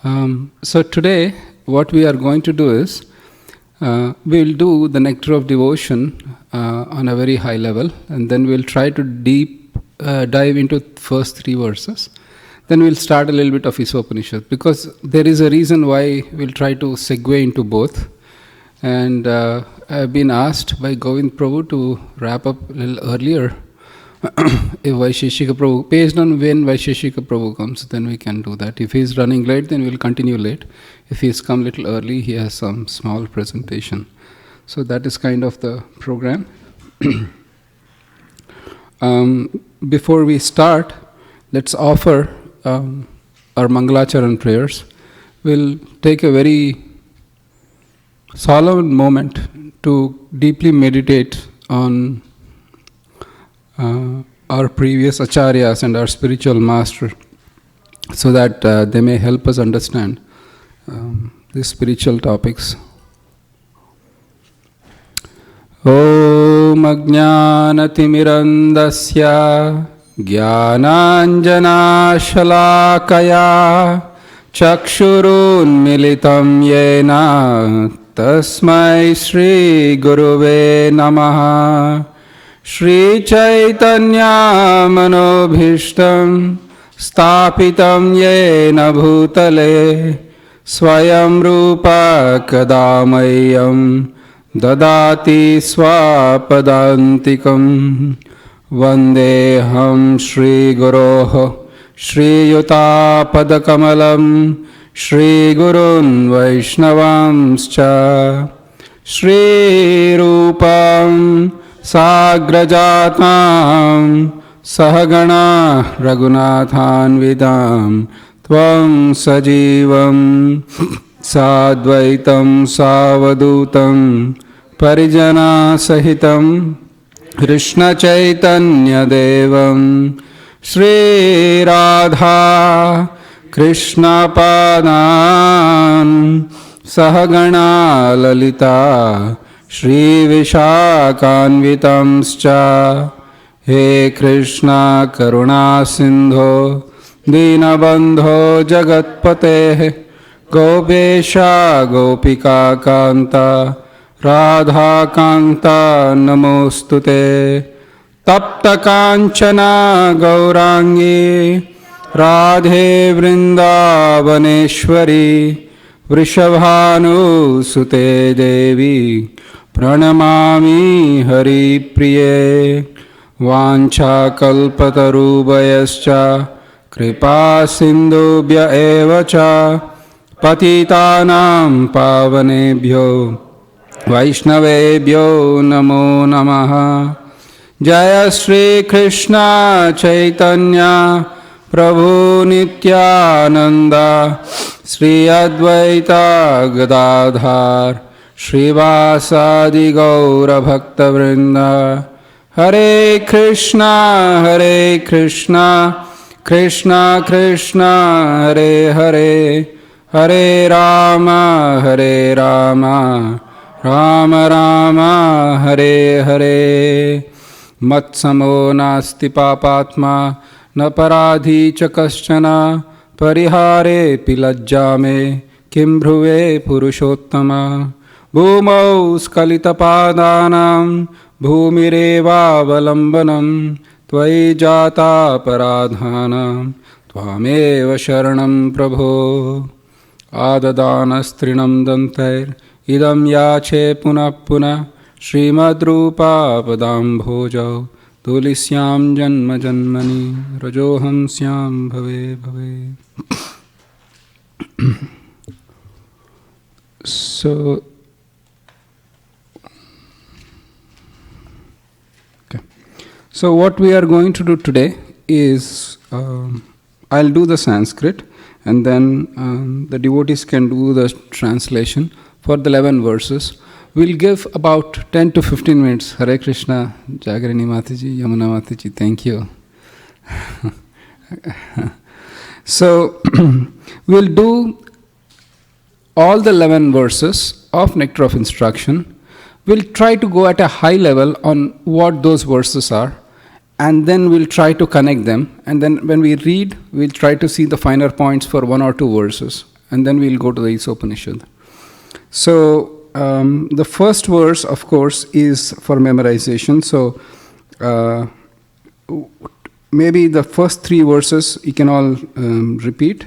So today, what we are going to do is, we will do the nectar of devotion on a very high level, and then we'll try to dive into first three verses. Then we'll start a little bit of Isopanishad, because there is a reason why we'll try to segue into both. And I've been asked by Govind Prabhu to wrap up a little earlier. If Vaisheshika Prabhu, based on when Vaisheshika Prabhu comes, then we can do that. If he's running late, then we'll continue late. If he's come a little early, he has some small presentation. So that is kind of the program. Before we start, let's offer our Mangalacharan prayers. We'll take a very solemn moment to deeply meditate on our previous acharyas and our spiritual master, so that they may help us understand these spiritual topics. Om Ajnanatimirandasya Jnananjana Shalakaya Chakshurunmilitam Yena Tasmai Shri Guruve Namaha. Shri Chaitanya Manobhishtam Stapitam Yena Bhutale Swayam Rupa Kadamayam Dadati Swapadantikam Vandeham Shri Guroho Shri Yuta Padakamalam Shri Gurun Vaishnavamscha Shri Rupam Sagrajatam Sahagana Raghunathanvidam Tvam Sajivam Sadvaitam Savadutam Parijana Sahitam Krishna Chaitanya Devam Shri Radha Krishna Padan Sahagana Lalita Shri Vishakhanvitamscha. He Krishna Karuna Sindho Dinabandho Jagatpate Gopesha Gopika Kanta Radha Kanta Namostute Tapta Kanchana Gaurangi Radhe Vrindavaneshwari Vrishabhanu Sute Devi Pranamami Hari Priye. Vancha kalpatarubhayascha kripa sindubhya evacha patitanam pavanebhyo vaishnavebhyo namo namaha. Jaya Shri Krishna Chaitanya Prabhu Nityananda Shri Advaita Gadadhar Shrivasadi Gaura Bhakta Vrinda. Hare Krishna Krishna Krishna Hare Hare Hare Rama Rama Rama Hare Hare. Matsamo nasti papatma na paradhi cha kaschana parihare pilajjame kim bhruve purushottama. Bhumau skalita padanam Bhumirevavalambanam Tvai jata paradhanam Tvameva sharanam prabho. Adadanastrinam dantair idam yache punapuna Srimadrupa padam bhojau Tulisyam janma janmani Rajoham syam bhave bhave. So what we are going to do today is, I'll do the Sanskrit, and then the devotees can do the translation for the 11 verses. We'll give about 10 to 15 minutes. Hare Krishna, Jagarini Mataji, Yamuna Mataji, thank you. So we'll do all the 11 verses of Nectar of Instruction. We'll try to go at a high level on what those verses are, and then we'll try to connect them. And then when we read, we'll try to see the finer points for one or two verses. and then we'll go to the Isopanishad. So the first verse, of course, is for memorization. So maybe the first three verses you can all repeat.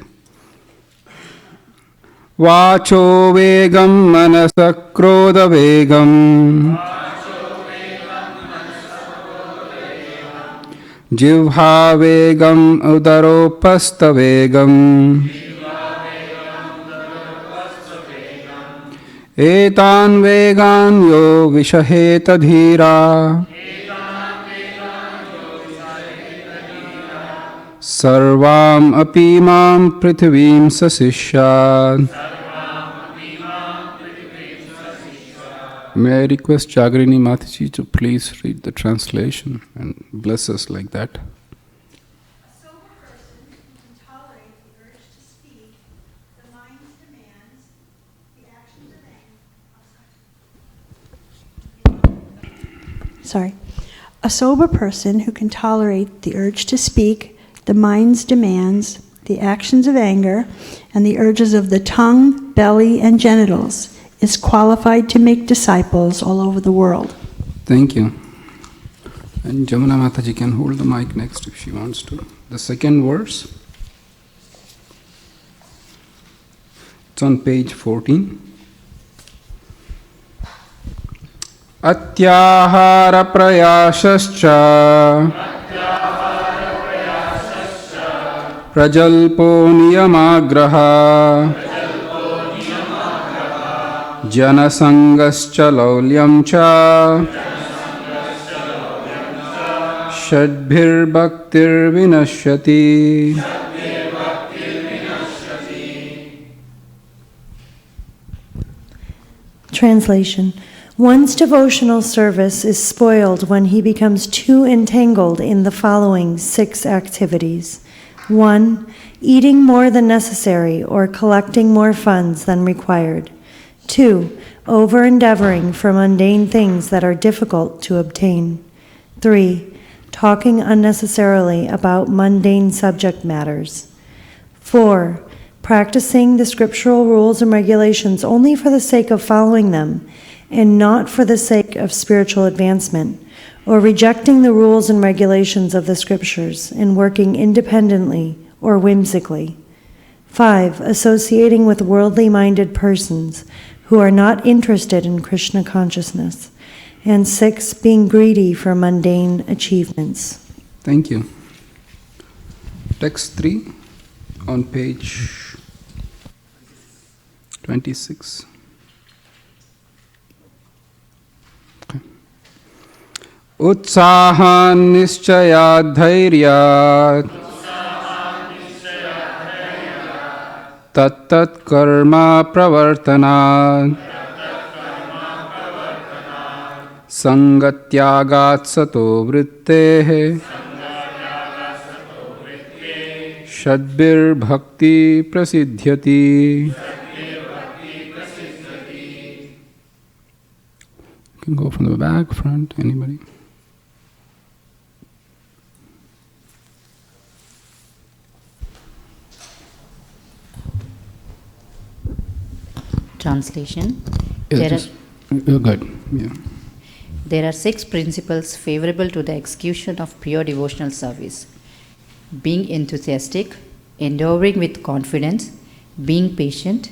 Vacho vegam manasa krodha vegam jivha vegam udaropasta vegam etan vegan yo vishaheta dhira sarvam api mam prithivim sasishyat. May I request Jagrini Mataji to please read the translation and bless us like that. A sober person who can tolerate the urge to speak, the mind's demands, the actions of anger. A sober person who can tolerate the urge to speak, the mind's demands, the actions of anger, and the urges of the tongue, belly, and genitals is qualified to make disciples all over the world. Thank you. And Jamuna Mataji can hold the mic next if she wants to. The second verse. It's on page 14. Atyahara prayasascha prajalpo niyamagraha janasangascha laulyam cha shadbhir bhaktir vinashyati. Translation. One's devotional service is spoiled when he becomes too entangled in the following 6 activities. 1. Eating more than necessary or collecting more funds than required. 2. Over-endeavoring for mundane things that are difficult to obtain. 3. Talking unnecessarily about mundane subject matters. 4. Practicing the scriptural rules and regulations only for the sake of following them, and not for the sake of spiritual advancement, or rejecting the rules and regulations of the scriptures and working independently or whimsically. 5. Associating with worldly-minded persons who are not interested in Krishna consciousness. And 6. Being greedy for mundane achievements. Thank you. Text 3 on page 26. Utsahan nischayat dhairyat tattat karma pravartanat sangatyagat sato vrittehe shadbir bhakti prasidhyati. You can go from the back, front, anybody. Translation. You're good. Yeah. There are 6 principles favorable to the execution of pure devotional service: being enthusiastic, enduring with confidence, being patient,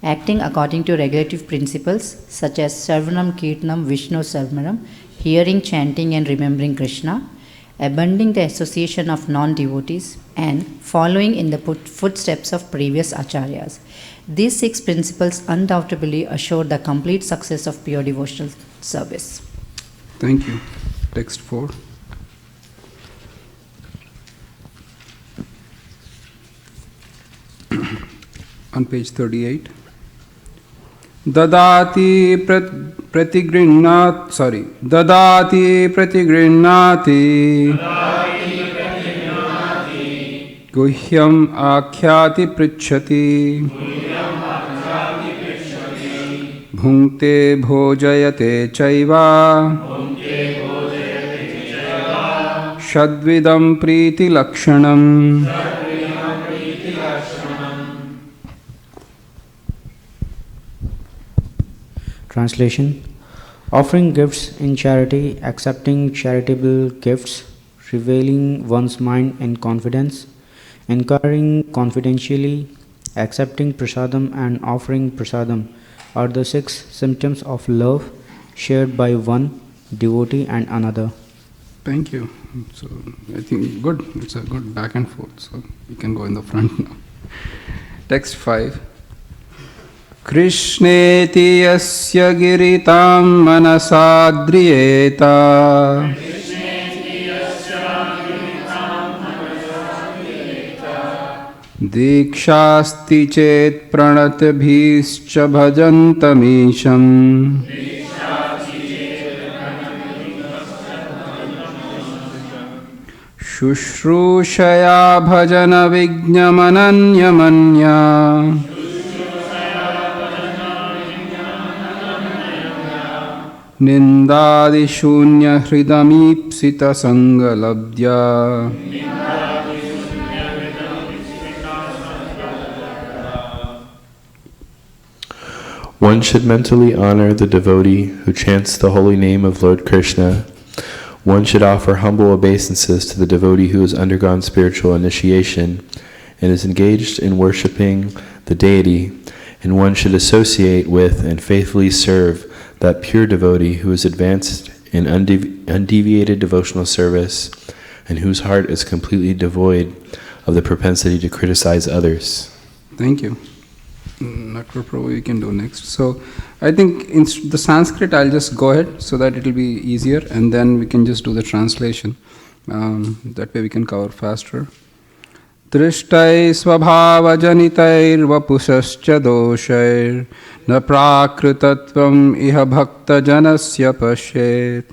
acting according to regulative principles such as Sarvanam Kirtanam Vishnu Sarvanam, hearing, chanting, and remembering Krishna, abandoning the association of non-devotees, and following in the footsteps of previous acharyas. These 6 principles undoubtedly assure the complete success of pure devotional service. Thank you. Text 4. On page 38. Dadati pratigrinnati guhyam akhyati pritchati bhunkte bhojayate chaiva shadvidam priti lakshanam. Translation: offering gifts in charity, accepting charitable gifts, revealing one's mind in confidence, inquiring confidentially, accepting prasadam and offering prasadam are the 6 symptoms of love shared by one devotee and another. Thank you. So I think good. It's a good back and forth. So you can go in the front now. Text 5. Krishneti yasya giritam manasadriyeta dikshasti chet pranatbhischa bhajantamisham Shushrooshaya bhajana vijñamananyamanya Nindadi shunya hridamipsita sangalabdya One should mentally honor the devotee who chants the holy name of Lord Krishna. One should offer humble obeisances to the devotee who has undergone spiritual initiation and is engaged in worshipping the deity, and one should associate with and faithfully serve that pure devotee who is advanced in undeviated devotional service and whose heart is completely devoid of the propensity to criticize others. Thank you. Nakul Prabhu, you can do next. So I think in the Sanskrit I'll just go ahead so that it will be easier, and then we can just do the translation. That way we can cover faster. Drishtai svabhava janitair vapusascha doshair na prakritatvam iha bhakta janasya pashet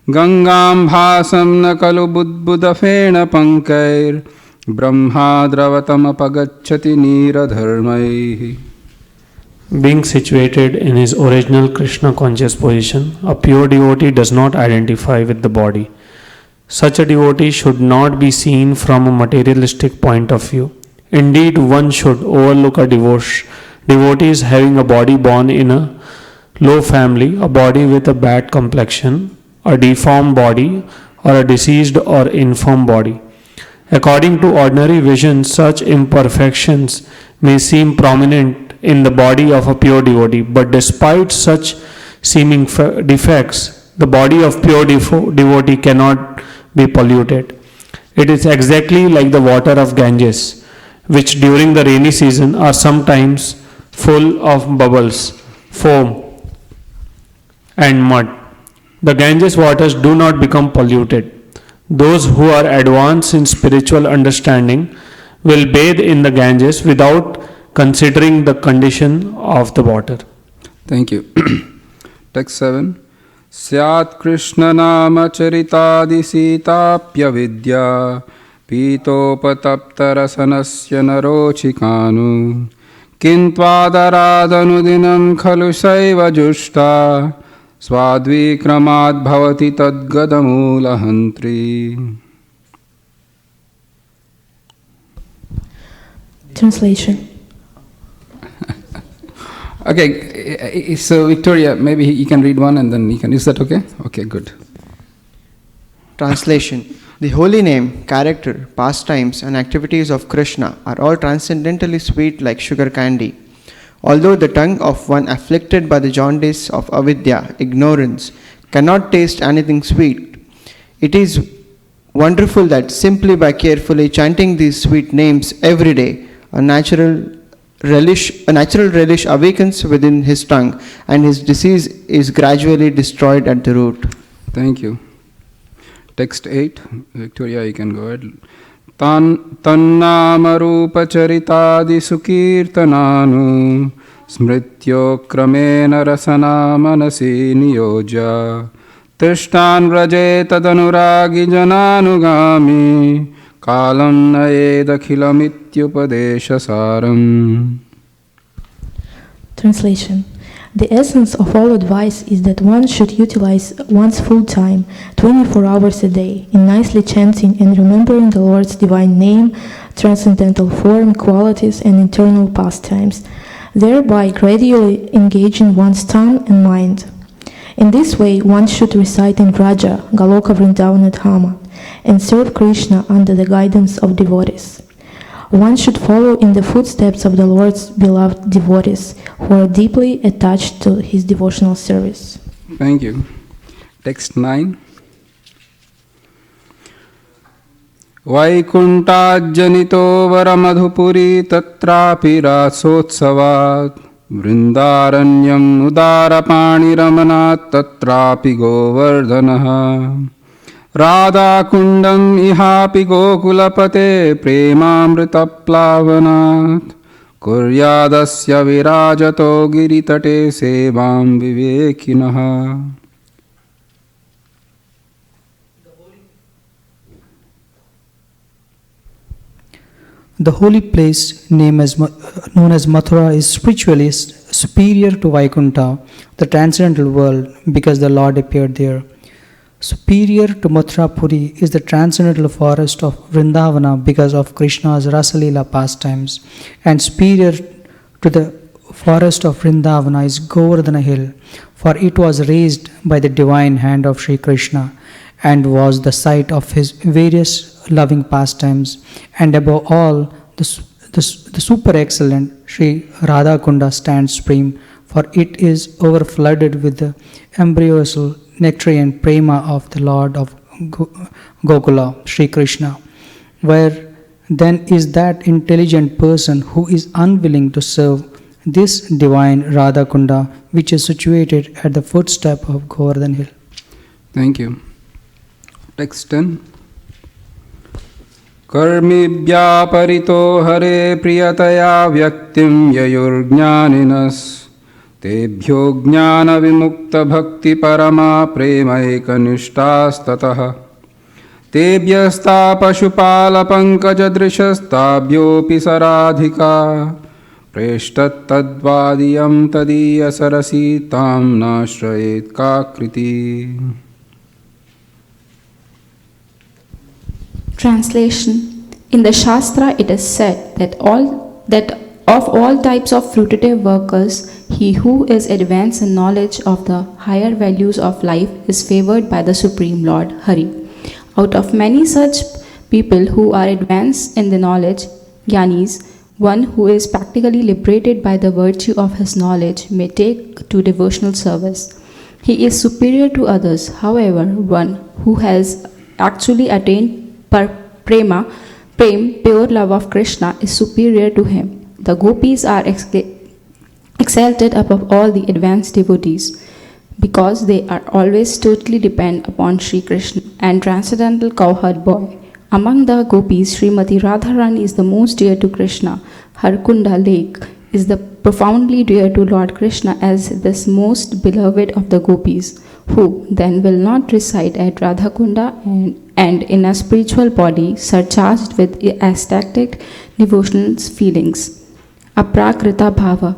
gangam bhasam na kalu budbuda fena pankair brahma dravatam apagacchati nira dharmaihi. Being situated in his original Krishna conscious position, a pure devotee does not identify with the body. Such a devotee should not be seen from a materialistic point of view. Indeed, one should overlook a devotee having a body born in a low family, a body with a bad complexion, a deformed body, or a diseased or infirm body. According to ordinary vision, such imperfections may seem prominent in the body of a pure devotee, but despite such seeming defects, the body of pure devotee cannot be polluted. It is exactly like the water of Ganges, which during the rainy season are sometimes full of bubbles, foam, and mud. The Ganges waters do not become polluted. Those who are advanced in spiritual understanding will bathe in the Ganges without considering the condition of the water. Thank you. Text 7. Syat Krishna nama charitadi sitapya vidya pitopatapta rasanasya narochikanu kintvadaradhanudinam khalu saiva jushta swadvikramad bhavati tadgadamulahantri. Translation. Okay, so Victoria, maybe you can read one and then you can. Is that okay? Okay, good. Translation. The holy name, character, pastimes, and activities of Krishna are all transcendently sweet like sugar candy. Although the tongue of one afflicted by the jaundice of avidya, ignorance, cannot taste anything sweet, it is wonderful that simply by carefully chanting these sweet names every day, a natural relish awakens within his tongue, and his disease is gradually destroyed at the root. Thank you. Text 8. Victoria, you can go ahead. Tannama rupa charitadi sukirtananu smrityo kramena rasana manasi niyoja tishtan vraje tadanuragi jananugami kalam nayedakhilamithyupadesha saram. Translation. The essence of all advice is that one should utilize one's full time, 24 hours a day, in nicely chanting and remembering the Lord's divine name, transcendental form, qualities, and internal pastimes. thereby gradually engaging one's tongue and mind. In this way, one should recite in Vraja, Galoka Vrindavana Dhama, and serve Krishna under the guidance of devotees. One should follow in the footsteps of the Lord's beloved devotees who are deeply attached to his devotional service. Thank you. Text 9. Vaikuntajjanito varamadhupuri tatrapi rasotsavad vrindaranyam udarapani ramanat tatrapi govardhanaha Radha kundam ihapi gokulapate premamrita plavanat kuryadasya virajato giritate sevam vivekinaha. The holy place known as Mathura is spiritually superior to Vaikuntha, the transcendental world, because the Lord appeared there. Superior to Mathura Puri is the transcendental forest of Vrindavana because of Krishna's Rasalila pastimes, and superior to the forest of Vrindavana is Govardhana hill, for it was raised by the divine hand of Sri Krishna and was the site of his various loving pastimes, and above all, the super excellent Sri Radha Kunda stands supreme, for it is overflooded with the ambrosial nectarian prema of the Lord of Gokula, Sri Krishna. Where then is that intelligent person who is unwilling to serve this divine Radha Kunda, which is situated at the footstep of Govardhan hill? Thank you. Text 10. Karmibhya parito hare priyataya vyaktim yayurjnaninas tebhyo jnana vimukta bhakti parama prema ekanishtastatah tebhyasta pashupala pankaja drishastabhyopi saradhika preshtat tadvadiyam tadiya sarasi tam nashrayet kakriti. Translation. In the Shastra it is said that of all types of fruitive workers, he who is advanced in knowledge of the higher values of life is favored by the Supreme Lord Hari. Out of many such people who are advanced in the knowledge, Gyanis, one who is practically liberated by the virtue of his knowledge may take to devotional service. He is superior to others. However, one who has actually attained prema, pure love of Krishna, is superior to him. The gopis are exalted above all the advanced devotees because they are always totally dependent upon Sri Krishna and transcendental cowherd boy. Among the gopis, Srimati Radharani is the most dear to Krishna. Her Kunda lake is the profoundly dear to Lord Krishna as this most beloved of the gopis, who then will not reside at Radhakunda and in a spiritual body surcharged with ecstatic devotional feelings. Aprakrita Bhava.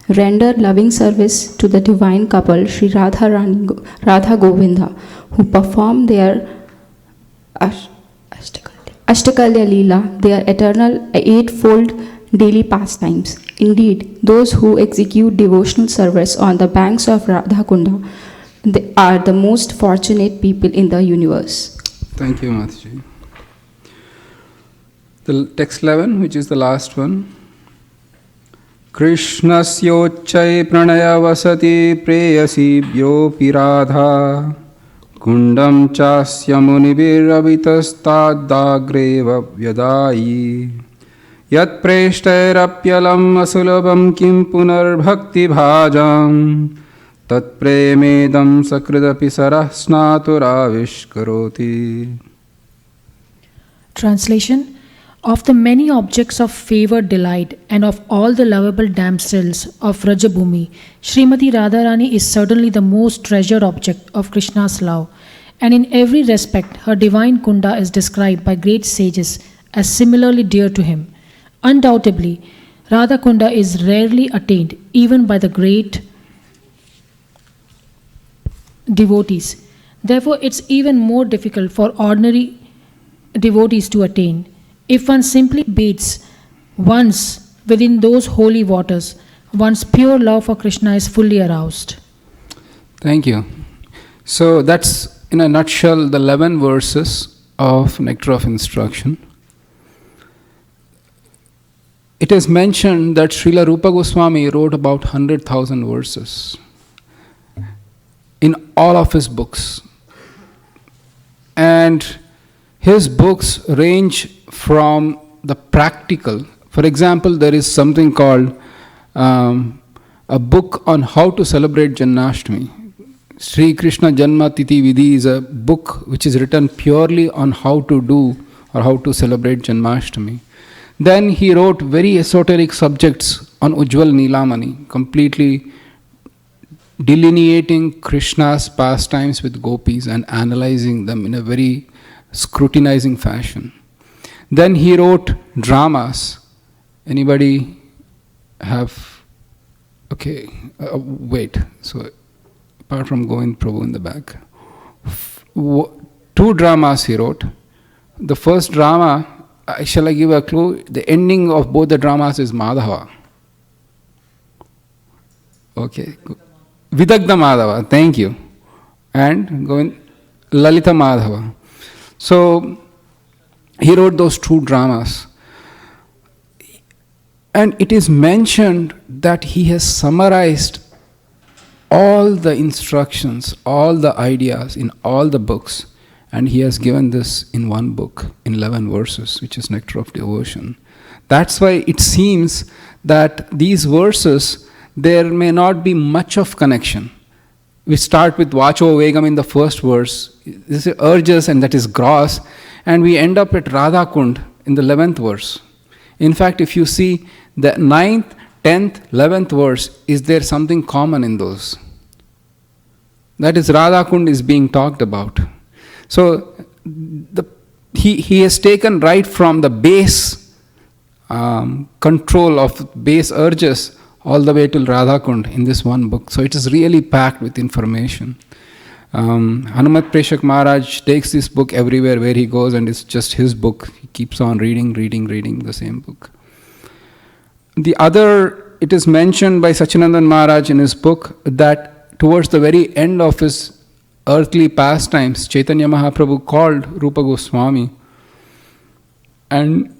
Render loving service to the divine couple Sri Radha Govinda, who perform their Ashtakalya Leela, their eternal eightfold daily pastimes. Indeed, those who execute devotional service on the banks of Radhakunda are the most fortunate people in the universe. Thank you, Mataji. The text 11, which is the last one. Krishnasyochai pranaya vasati preyasibhyopi radha kundam chasya munibhiravitasthadagreva vyadayi yat preshtairapyalam asulabam kim punarbhakti bhajam tat premedam sakridapi sarah snaturavishkaroti. Translation. Of the many objects of favored delight and of all the lovable damsels of Rajabhumi, Srimati Radharani is certainly the most treasured object of Krishna's love, and in every respect her divine Kunda is described by great sages as similarly dear to him. Undoubtedly, Radha Kunda is rarely attained even by the great devotees. Therefore, it's even more difficult for ordinary devotees to attain. If one simply bathes once within those holy waters, one's pure love for Krishna is fully aroused. Thank you. So that's, in a nutshell, the 11 verses of Nectar of Instruction. It is mentioned that Srila Rupa Goswami wrote about 100,000 verses in all of his books. And his books range from the practical. For example, there is something called a book on how to celebrate Janmashtami. Sri Krishna Janma Tithi Vidhi is a book which is written purely on how to do or how to celebrate Janmashtami. Then he wrote very esoteric subjects on Ujjwal Nilamani, completely delineating Krishna's pastimes with gopis and analyzing them in a very scrutinizing fashion. Then he wrote dramas. Anybody have? Okay, wait. So, apart from Govind Prabhu in the back, 2 dramas he wrote. The first drama, shall I give a clue? The ending of both the dramas is Madhava. Okay. Vidagdha Madhava, thank you. And Govind, Lalita Madhava. So, he wrote those 2 dramas. And it is mentioned that he has summarized all the instructions, all the ideas in all the books. And he has given this in one book, in 11 verses, which is Nectar of Devotion. That's why it seems that these verses, there may not be much of connection. We start with Vacho Vegam in the first verse. This is urges and that is gross. And we end up at Radha Kund in the 11th verse. In fact, if you see the 9th, 10th, 11th verse, is there something common in those? That is, Radha Kund is being talked about. So, he has taken right from the base control of base urges all the way till Radha Kund in this one book. So, it is really packed with information. Hanumat Preshak Maharaj takes this book everywhere where he goes, and it's just his book. He keeps on reading the same book. The other, it is mentioned by Sachinandan Maharaj in his book that towards the very end of his earthly pastimes, Chaitanya Mahaprabhu called Rupa Goswami. And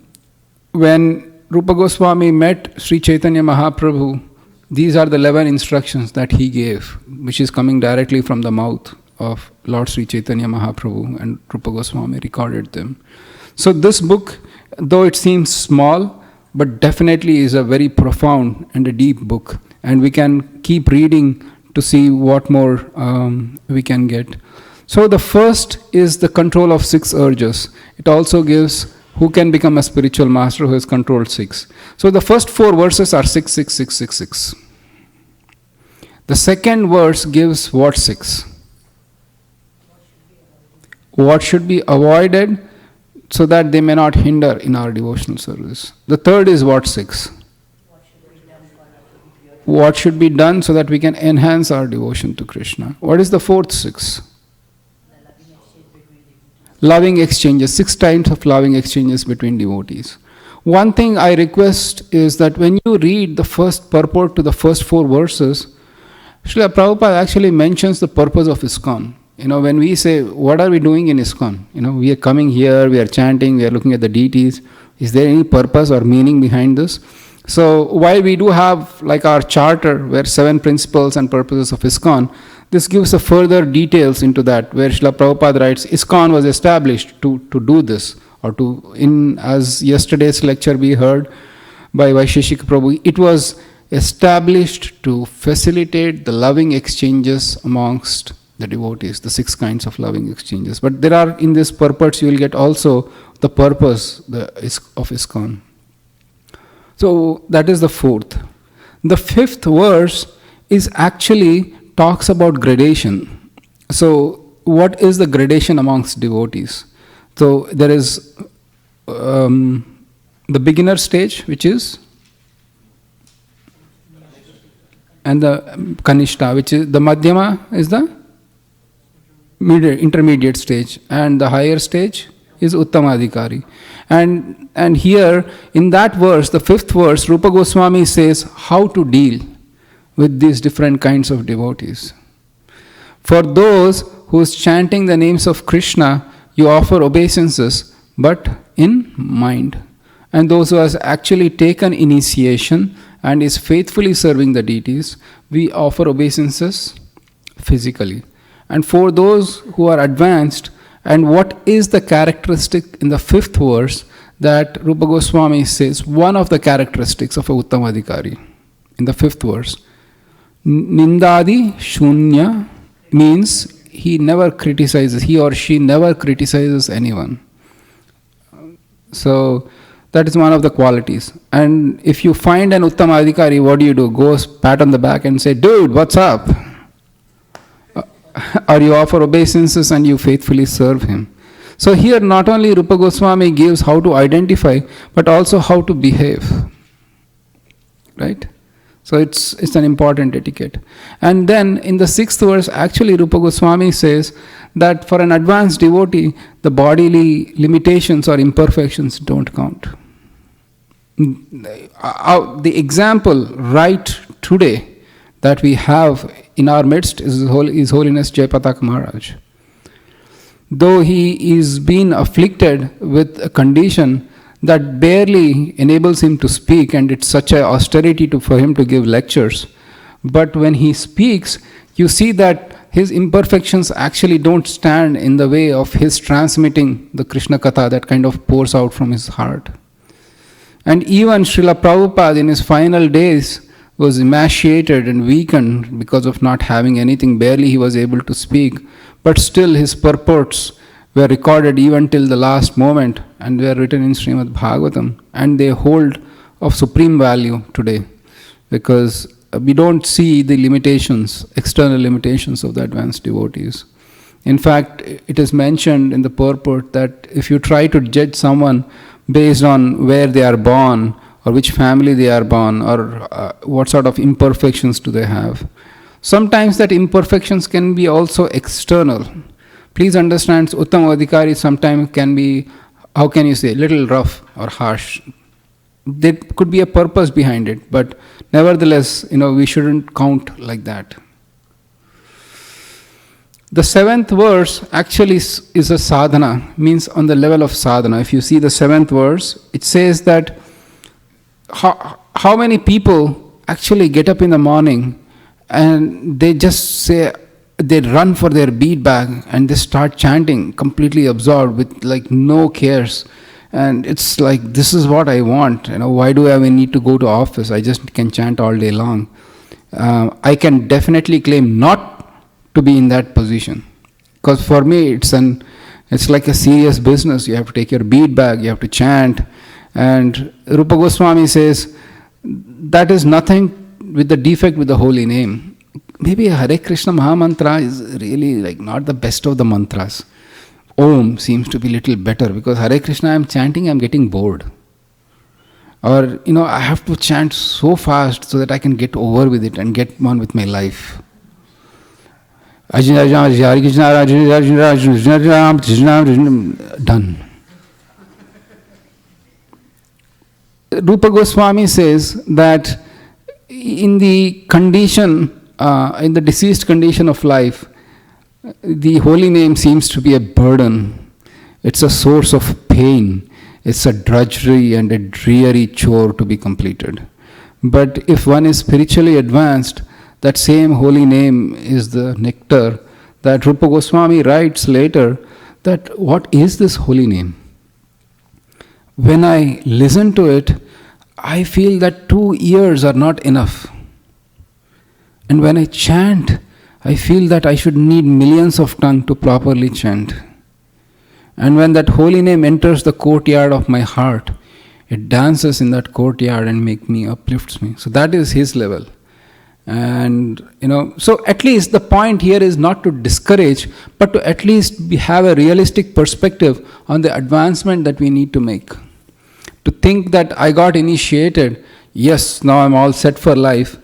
when Rupa Goswami met Sri Chaitanya Mahaprabhu, these are the 11 instructions that he gave, which is coming directly from the mouth of Lord Sri Chaitanya Mahaprabhu, and Rupa Goswami recorded them. So this book, though it seems small, but definitely is a very profound and a deep book. And we can keep reading to see what more we can get. So the first is the control of 6 urges. It also gives who can become a spiritual master who has controlled 6. So the first 4 verses are 6, 6, 6, 6, 6. The second verse gives what 6? What should be avoided so that they may not hinder in our devotional service. The third is what 6? What should be done so that we can enhance our devotion to Krishna. What is the fourth 6? Loving exchanges, 6 times of loving exchanges between devotees. One thing I request is that when you read the first purport to the first 4 verses, Srila Prabhupada actually mentions the purpose of ISKCON. When we say, what are we doing in ISKCON? We are coming here, we are chanting, we are looking at the deities. Is there any purpose or meaning behind this? So while we do have like our charter where 7 principles and purposes of ISKCON, this gives a further details into that, where Srila Prabhupada writes, ISKCON was established to do this, or as yesterday's lecture we heard by Vaisheshika Prabhu, it was established to facilitate the loving exchanges amongst the devotees, the 6 kinds of loving exchanges. But there are, in this purpose, you will get also the purpose of ISKCON. So that is the 4th. The 5th verse is actually talks about gradation. So what is the gradation amongst devotees? So there is the beginner stage, which is, and the Kanishta, which is the Madhyama, is the intermediate stage, and the higher stage, is Uttamadhikari. And here, in that verse, the 5th verse, Rupa Goswami says how to deal with these different kinds of devotees. For those who is chanting the names of Krishna, you offer obeisances, but in mind. And those who has actually taken initiation and is faithfully serving the deities, we offer obeisances physically. And for those who are advanced, and what is the characteristic in the 5th verse that Rupa Goswami says, one of the characteristics of a Uttamadhikari, in the 5th verse, Nindadi Shunya means he never criticizes, he or she never criticizes anyone. So that is one of the qualities. And if you find an Uttamadhikari, what do? Go pat on the back and say, dude, what's up? Or you offer obeisances and you faithfully serve him. So here not only Rupa Goswami gives how to identify, but also how to behave. Right? So it's an important etiquette. And then in the 6th verse, actually Rupa Goswami says that for an advanced devotee, the bodily limitations or imperfections don't count. The example right today that we have in our midst is His Holiness Jayapataka Maharaj. Though he is being afflicted with a condition that barely enables him to speak, and it's such an austerity for him to give lectures, but when he speaks, you see that his imperfections actually don't stand in the way of his transmitting the Krishna Katha that kind of pours out from his heart. And even Srila Prabhupada in his final days was emaciated and weakened because of not having anything. Barely he was able to speak, but still his purports were recorded even till the last moment and were written in Srimad Bhagavatam, and they hold of supreme value today because we don't see the limitations, external limitations of the advanced devotees. In fact, it is mentioned in the purport that if you try to judge someone based on where they are born or which family they are born or what sort of imperfections do they have, sometimes that imperfections can be also external. Please understand, Uttamadhikari sometimes can be, how can you say, little rough or harsh. There could be a purpose behind it, but nevertheless, we shouldn't count like that. The 7th verse actually is a sadhana, means on the level of sadhana. If you see the 7th verse, it says that how many people actually get up in the morning and they just say, they run for their bead bag and they start chanting, completely absorbed with like no cares. And it's like, this is what I want. Why do I need to go to office? I just can chant all day long. I can definitely claim not to be in that position, because for me it's like a serious business. You have to take your bead bag, you have to chant. And Rupa Goswami says that is nothing with the defect with the holy name. Maybe Hare Krishna Mahamantra is really like not the best of the mantras. Om seems to be little better, because Hare Krishna I am chanting, I am getting bored. Or I have to chant so fast so that I can get over with it and get on with my life. Done. Rupa Goswami says that in the condition, in the deceased condition of life, the holy name seems to be a burden. It's a source of pain. It's a drudgery and a dreary chore to be completed. But if one is spiritually advanced, that same holy name is the nectar that Rupa Goswami writes later, that what is this holy name? When I listen to it, I feel that 2 ears are not enough. And when I chant, I feel that I should need millions of tongues to properly chant. And when that holy name enters the courtyard of my heart, it dances in that courtyard and uplifts me. So that is his level. And so at least the point here is not to discourage, but to at least have a realistic perspective on the advancement that we need to make. To think that I got initiated, yes, now I'm all set for life,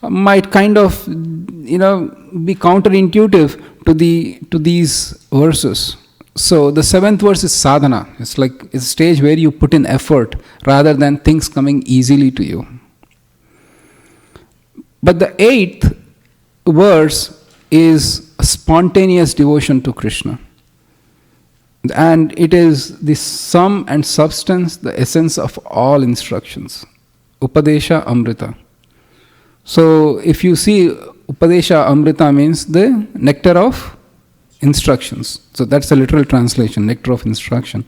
might kind of be counterintuitive to these verses. So the 7th verse is sadhana. It's like it's a stage where you put in effort rather than things coming easily to you. But the 8th verse is a spontaneous devotion to Krishna. And it is the sum and substance, the essence of all instructions. Upadesha Amrita. So if you see, Upadesha Amrita means the nectar of instructions. So that's the literal translation, nectar of instruction.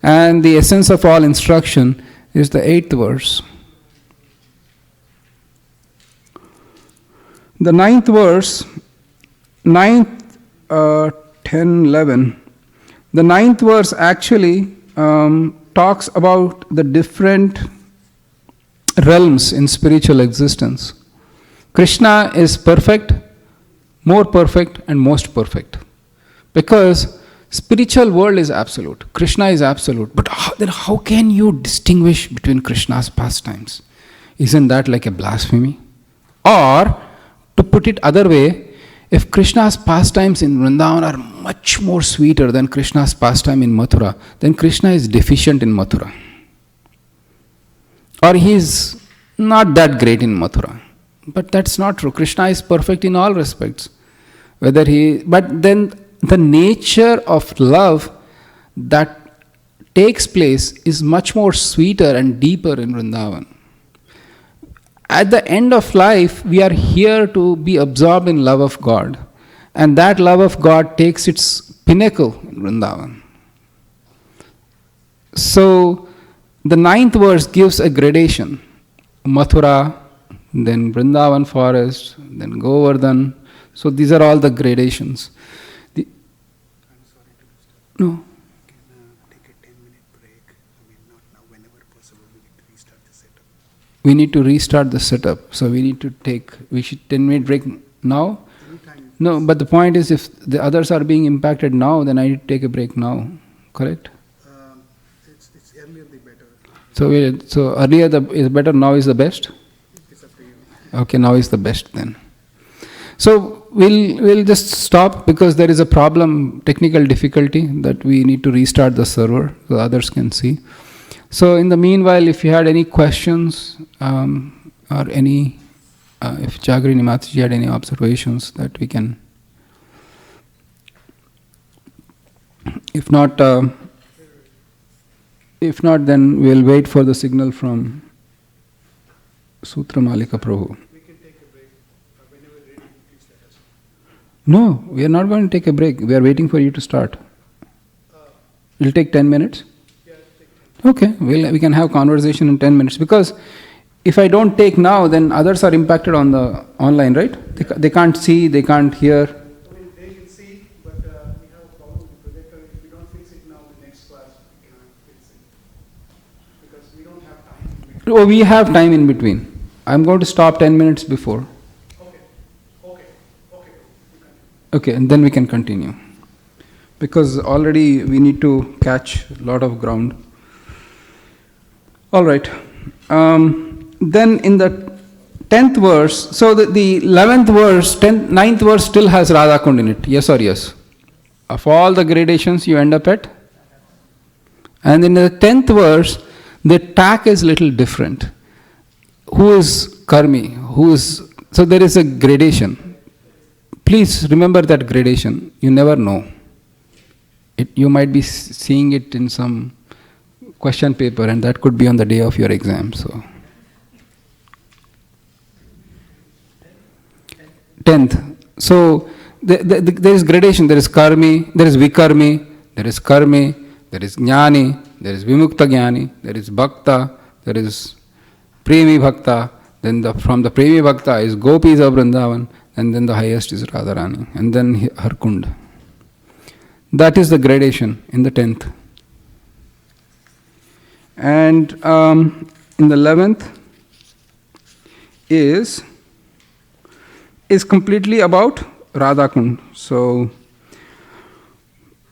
And the essence of all instruction is the 8th verse. The 9th verse, 9th, 10, 11. The 9th verse actually talks about the different realms in spiritual existence. Krishna is perfect, more perfect, and most perfect. Because spiritual world is absolute. Krishna is absolute. But then how can you distinguish between Krishna's pastimes? Isn't that like a blasphemy? Or, to put it other way, if Krishna's pastimes in Vrindavan are much more sweeter than Krishna's pastime in Mathura, then Krishna is deficient in Mathura. Or he is not that great in Mathura. But that's not true. Krishna is perfect in all respects. But then the nature of love that takes place is much more sweeter and deeper in Vrindavan. At the end of life, we are here to be absorbed in love of God. And that love of God takes its pinnacle in Vrindavan. So, the 9th verse gives a gradation. Mathura, then Vrindavan forest, then Govardhan. So these are all the gradations. No. We need to restart the setup. So we should 10-minute break now? No, but the point is if the others are being impacted now, then I need to take a break now. Correct? It's earlier the better. So earlier is better, now is the best? It's up to you. Okay, now is the best then. So we'll just stop because there is a problem, technical difficulty that we need to restart the server so others can see. So in the meanwhile, if you had any questions or any, if Jagrini Mataji had any observations that we can, if not then we'll wait for the signal from Sutra Malika Prabhu. We can take a break. Whenever ready, please let us No, know. we are not going to take a break. We are waiting for you to start. It'll take 10 minutes? Yeah, it'll take 10 minutes. Okay, we can have conversation in 10 minutes because if I don't take now, then others are impacted on the online, right? They can't see, they can't hear. I mean, they can see, but we have a problem with the projector. If we don't fix it now, the next class we cannot fix it. Because we don't have time in between. Oh, we have time in between. I'm going to stop 10 minutes before. Okay, and then we can continue. Because already we need to catch a lot of ground. All right. Then in the 10th verse, so the 11th verse, 9th verse still has Radha Kund in it. Yes or yes? Of all the gradations you end up at. And in the 10th verse, the tack is little different. Who is Karmi? So there is a gradation. Please remember that gradation. You never know. You might be seeing it in some question paper and that could be on the day of your exam. So 10th. So there is gradation. There is Karmi, there is Vikarmi, there is Karmi, there is Jnani, there is Vimukta Jnani, there is Bhakta, there is Premi Bhakta, then from the Premi Bhakta is Gopis of Vrindavan, and then the highest is Radharani, and then her Kund. That is the gradation in the 10th. And in the 11th is completely about Radha Kund. So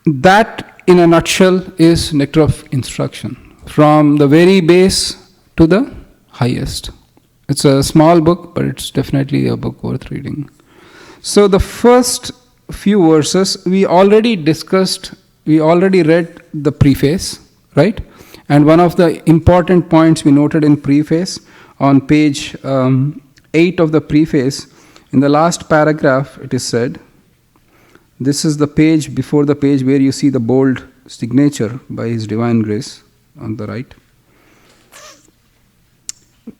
that in a nutshell is nectar of instruction, from the very base to the highest. It's a small book, but it's definitely a book worth reading. So the first few verses, we already discussed we already read the preface, right? And one of the important points we noted in preface on page 8 of the preface, in the last paragraph, it is said, this is the page before the page where you see the bold signature by His Divine Grace on the right.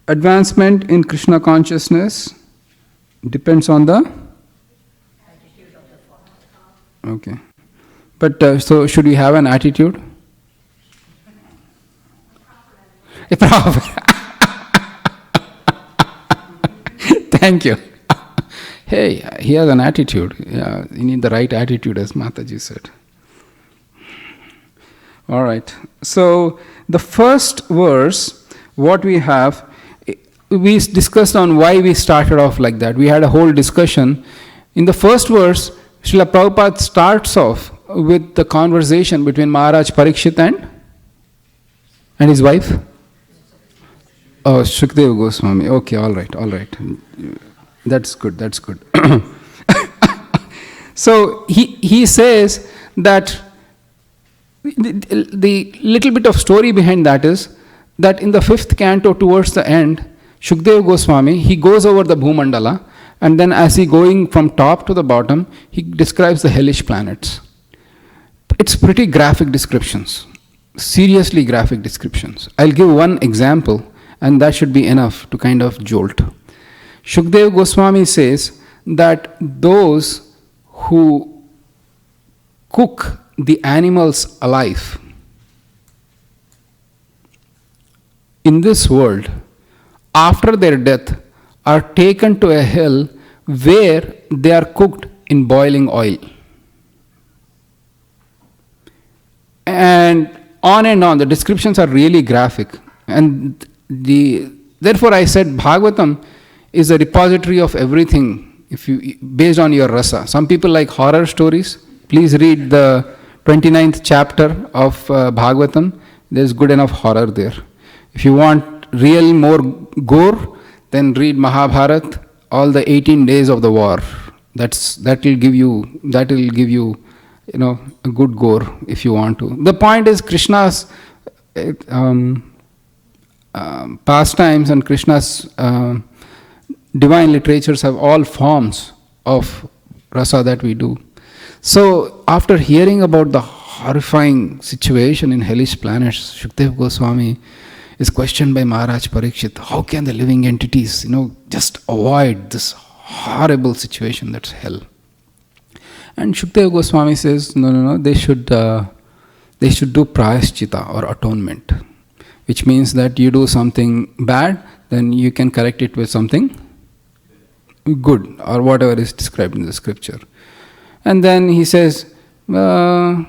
Advancement in Krishna consciousness depends on the attitude of the follower. Okay. But so should we have an attitude? A proper. Thank you. Hey, he has an attitude. Yeah, you need the right attitude, as Mataji said. All right. So the first verse, what we have, we discussed on why we started off like that. We had a whole discussion. In the first verse, Srila Prabhupada starts off with the conversation between Maharaj Parikshit and his wife. Oh, Shukdev Goswami. Okay, all right. That's good. So he says that the little bit of story behind that is that in the 5th canto towards the end, Shukdev Goswami, he goes over the Bhumandala, and then as he going from top to the bottom, he describes the hellish planets. It's pretty graphic descriptions, seriously graphic descriptions. I'll give one example, and that should be enough to kind of jolt. Shukdev Goswami says that those who cook the animals alive in this world, after their death, are taken to a hell where they are cooked in boiling oil. And on, the descriptions are really graphic. And therefore I said Bhagavatam is a repository of everything based on your rasa. Some people like horror stories. Please read the 29th chapter of Bhagavatam. There's good enough horror there. If you want real more gore, then read Mahabharata, all the 18 days of the war. That will give you a good gore if you want to. The point is Krishna's pastimes and Krishna's divine literatures have all forms of rasa that we do. So after hearing about the horrifying situation in hellish planets, Shukdev Goswami is questioned by Maharaj Parikshit. How can the living entities, just avoid this horrible situation that's hell? And Shukdev Goswami says, no, they should do prayaschita or atonement, which means that you do something bad, then you can correct it with something good or whatever is described in the scripture. And then he says, how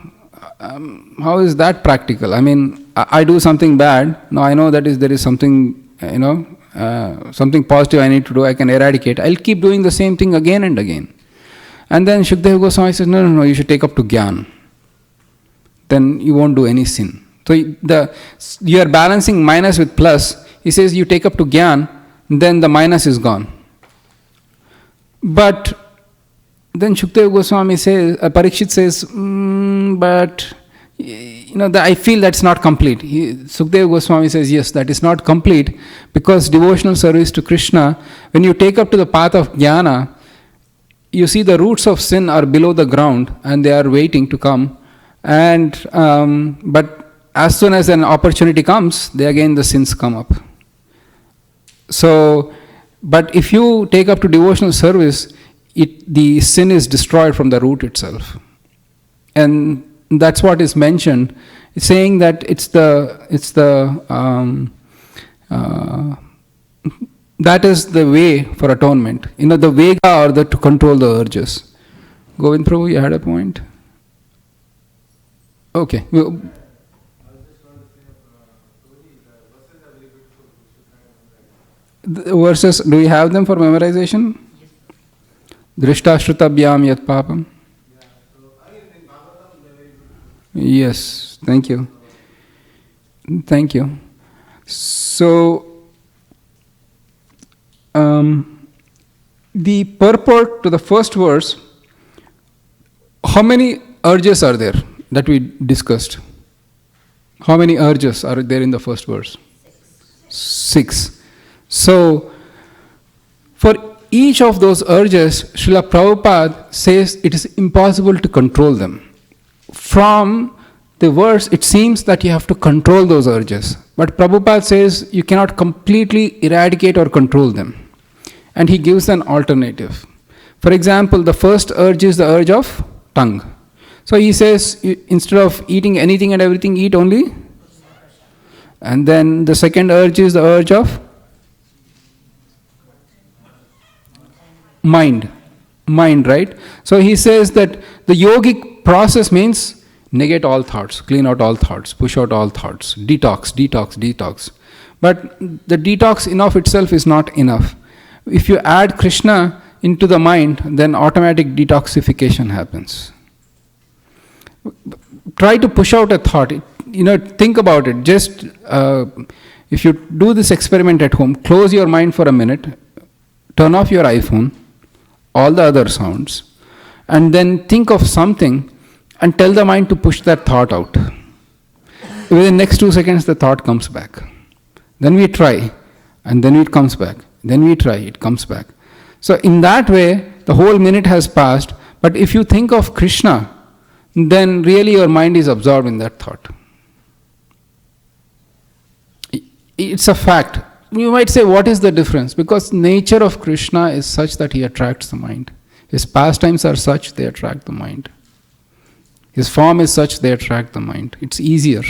is that practical? I mean, I do something bad. Now I know that there is something, something positive I need to do. I can eradicate. I'll keep doing the same thing again and again. And then Shukdev Goswami says, no, you should take up to Gyan. Then you won't do any sin. So you are balancing minus with plus. He says you take up to Gyan, then the minus is gone. But then Shukdev Goswami says, Parikshit says, but I feel that's not complete. Shukdev Goswami says, yes, that is not complete, because devotional service to Krishna, when you take up to the path of jnana, you see the roots of sin are below the ground and they are waiting to come. And but as soon as an opportunity comes, the sins come up. So, but if you take up to devotional service, the sin is destroyed from the root itself. And that's what is mentioned. It's saying that that is the way for atonement. The vega or to control the urges. Govind Prabhu, you had a point? Okay. The verses, do you have them for memorization? Drishta shrutabhyam yat papam. Yes, thank you. Thank you. So, the purport to the first verse, how many urges are there? that we discussed? How many urges are there in the first verse? 6. So, for each of those urges, Srila Prabhupada says it is impossible to control them. From the verse, it seems that you have to control those urges. But Prabhupada says you cannot completely eradicate or control them. And he gives an alternative. For example, the first urge is the urge of tongue. So he says, instead of eating anything and everything, eat only. And then the second urge is the urge of mind, right? So he says that the yogic process means negate all thoughts, clean out all thoughts, push out all thoughts, detox. But the detox in of itself is not enough. If you add Krishna into the mind, then automatic detoxification happens. Try to push out a thought. Think about it. Just if you do this experiment at home, close your mind for a minute, turn off your iPhone, all the other sounds, and then think of something and tell the mind to push that thought out. Within the next 2 seconds, the thought comes back. Then we try, and then it comes back. Then we try, it comes back. So in that way, the whole minute has passed, but if you think of Krishna, then really your mind is absorbed in that thought. It's a fact. You might say, what is the difference? Because nature of Krishna is such that he attracts the mind. His pastimes are such, they attract the mind. His form is such, they attract the mind. It's easier.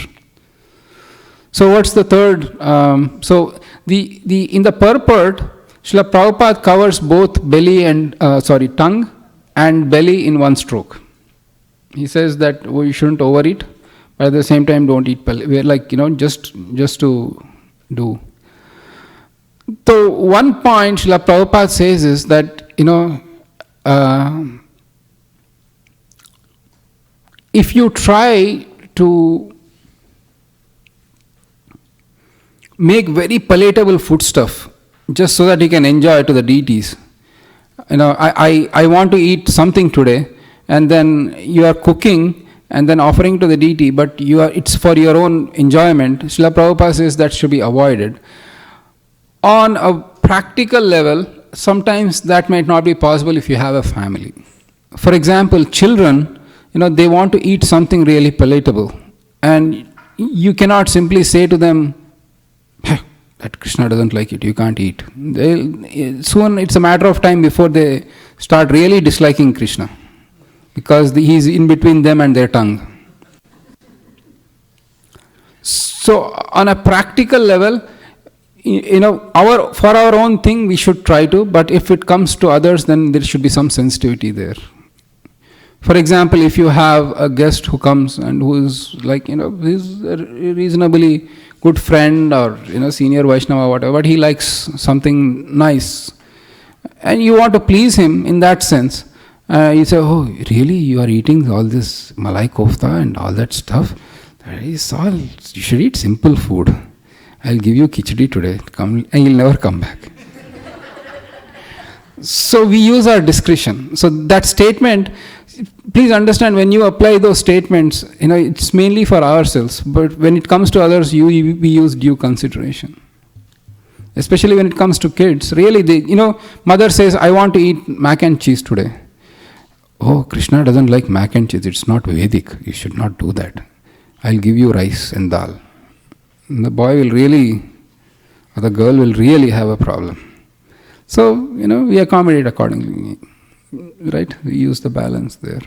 So what's the third? In the purport, Srila Prabhupada covers both belly and tongue and belly in one stroke. He says that we shouldn't overeat, but at the same time don't eat belly. We're like, just to do. So one point Srila Prabhupada says is that, if you try to make very palatable foodstuff just so that you can enjoy it to the deities, I want to eat something today, and then you are cooking and then offering to the deity, but it's for your own enjoyment. Srila Prabhupada says that should be avoided. On a practical level, sometimes that might not be possible if you have a family. For example, children, they want to eat something really palatable, and you cannot simply say to them, that Krishna doesn't like it, you can't eat. Soon it's a matter of time before they start really disliking Krishna, because he's in between them and their tongue. So on a practical level, for our own thing we should try to, but if it comes to others, then there should be some sensitivity there. For example, if you have a guest who comes and who is like, he's a reasonably good friend or, senior Vaishnava or whatever, but he likes something nice, and you want to please him in that sense, you say, oh, really, you are eating all this malai kofta and all that stuff? That is all, you should eat simple food. I'll give you khichdi today, come, and you'll never come back. So we use our discretion. So that statement, please understand, when you apply those statements, it's mainly for ourselves, but when it comes to others, we use due consideration. Especially when it comes to kids, really, mother says, I want to eat mac and cheese today. Oh, Krishna doesn't like mac and cheese, it's not Vedic, you should not do that. I'll give you rice and dal. And the boy will really, or the girl will really have a problem. So, we accommodate accordingly, right? We use the balance there.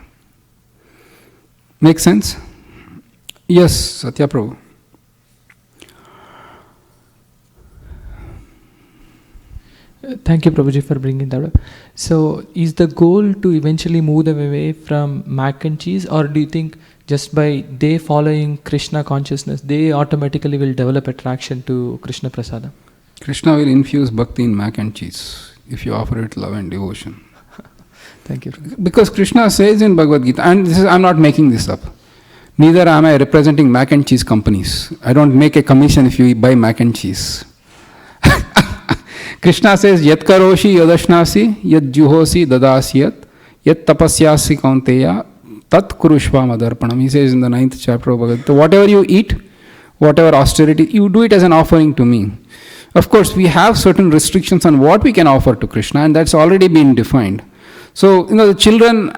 Make sense? Yes, Satya Prabhu. Thank you, Prabhuji, for bringing that up. So, is the goal to eventually move them away from mac and cheese, or do you think just by they following Krishna consciousness, they automatically will develop attraction to Krishna Prasada? Krishna will infuse bhakti in mac and cheese if you offer it love and devotion. Thank you. Because Krishna says in Bhagavad Gita, and I'm not making this up, neither am I representing mac and cheese companies. I don't make a commission if you buy mac and cheese. Krishna says, Yat karoshi yadashnasi, yat juhosi dadasyat, yat tapasyasi kaunteya, Tat kurushvam adarpanam. He says in the 9th chapter of Bhagavad Gita, whatever you eat, whatever austerity, you do it as an offering to me. Of course, we have certain restrictions on what we can offer to Krishna, and that's already been defined. So, the children,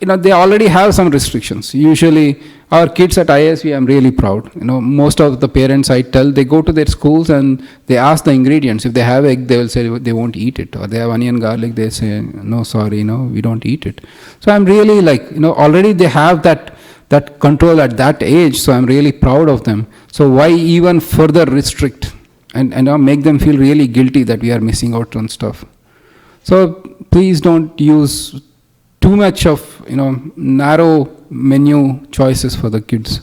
they already have some restrictions. Usually, our kids at ISV, I'm really proud. Most of the parents I tell, they go to their schools and they ask the ingredients. If they have egg, they will say they won't eat it. Or they have onion, garlic, they say, no, sorry, we don't eat it. So I'm really already they have that control at that age. So I'm really proud of them. So why even further restrict and make them feel really guilty that we are missing out on stuff? So please don't use too much of narrow menu choices for the kids.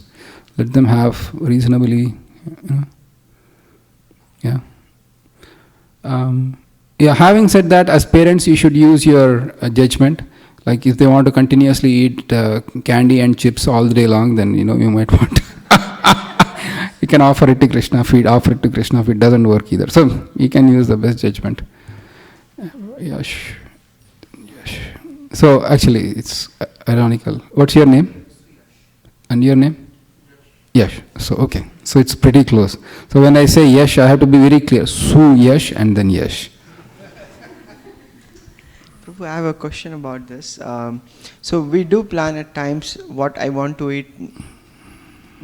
Let them have reasonably, Having said that, as parents, you should use your judgment. Like if they want to continuously eat candy and chips all day long, then you might want. You can offer it to Krishna feed. Offer it to Krishna feed doesn't work either. So you can use the best judgment. Yash. So actually, it's ironical. What's your name? And your name? Yash. So okay. So it's pretty close. So when I say Yash, I have to be very clear. Su Yash and then Yash. Prabhu, I have a question about this. So we do plan at times what I want to eat,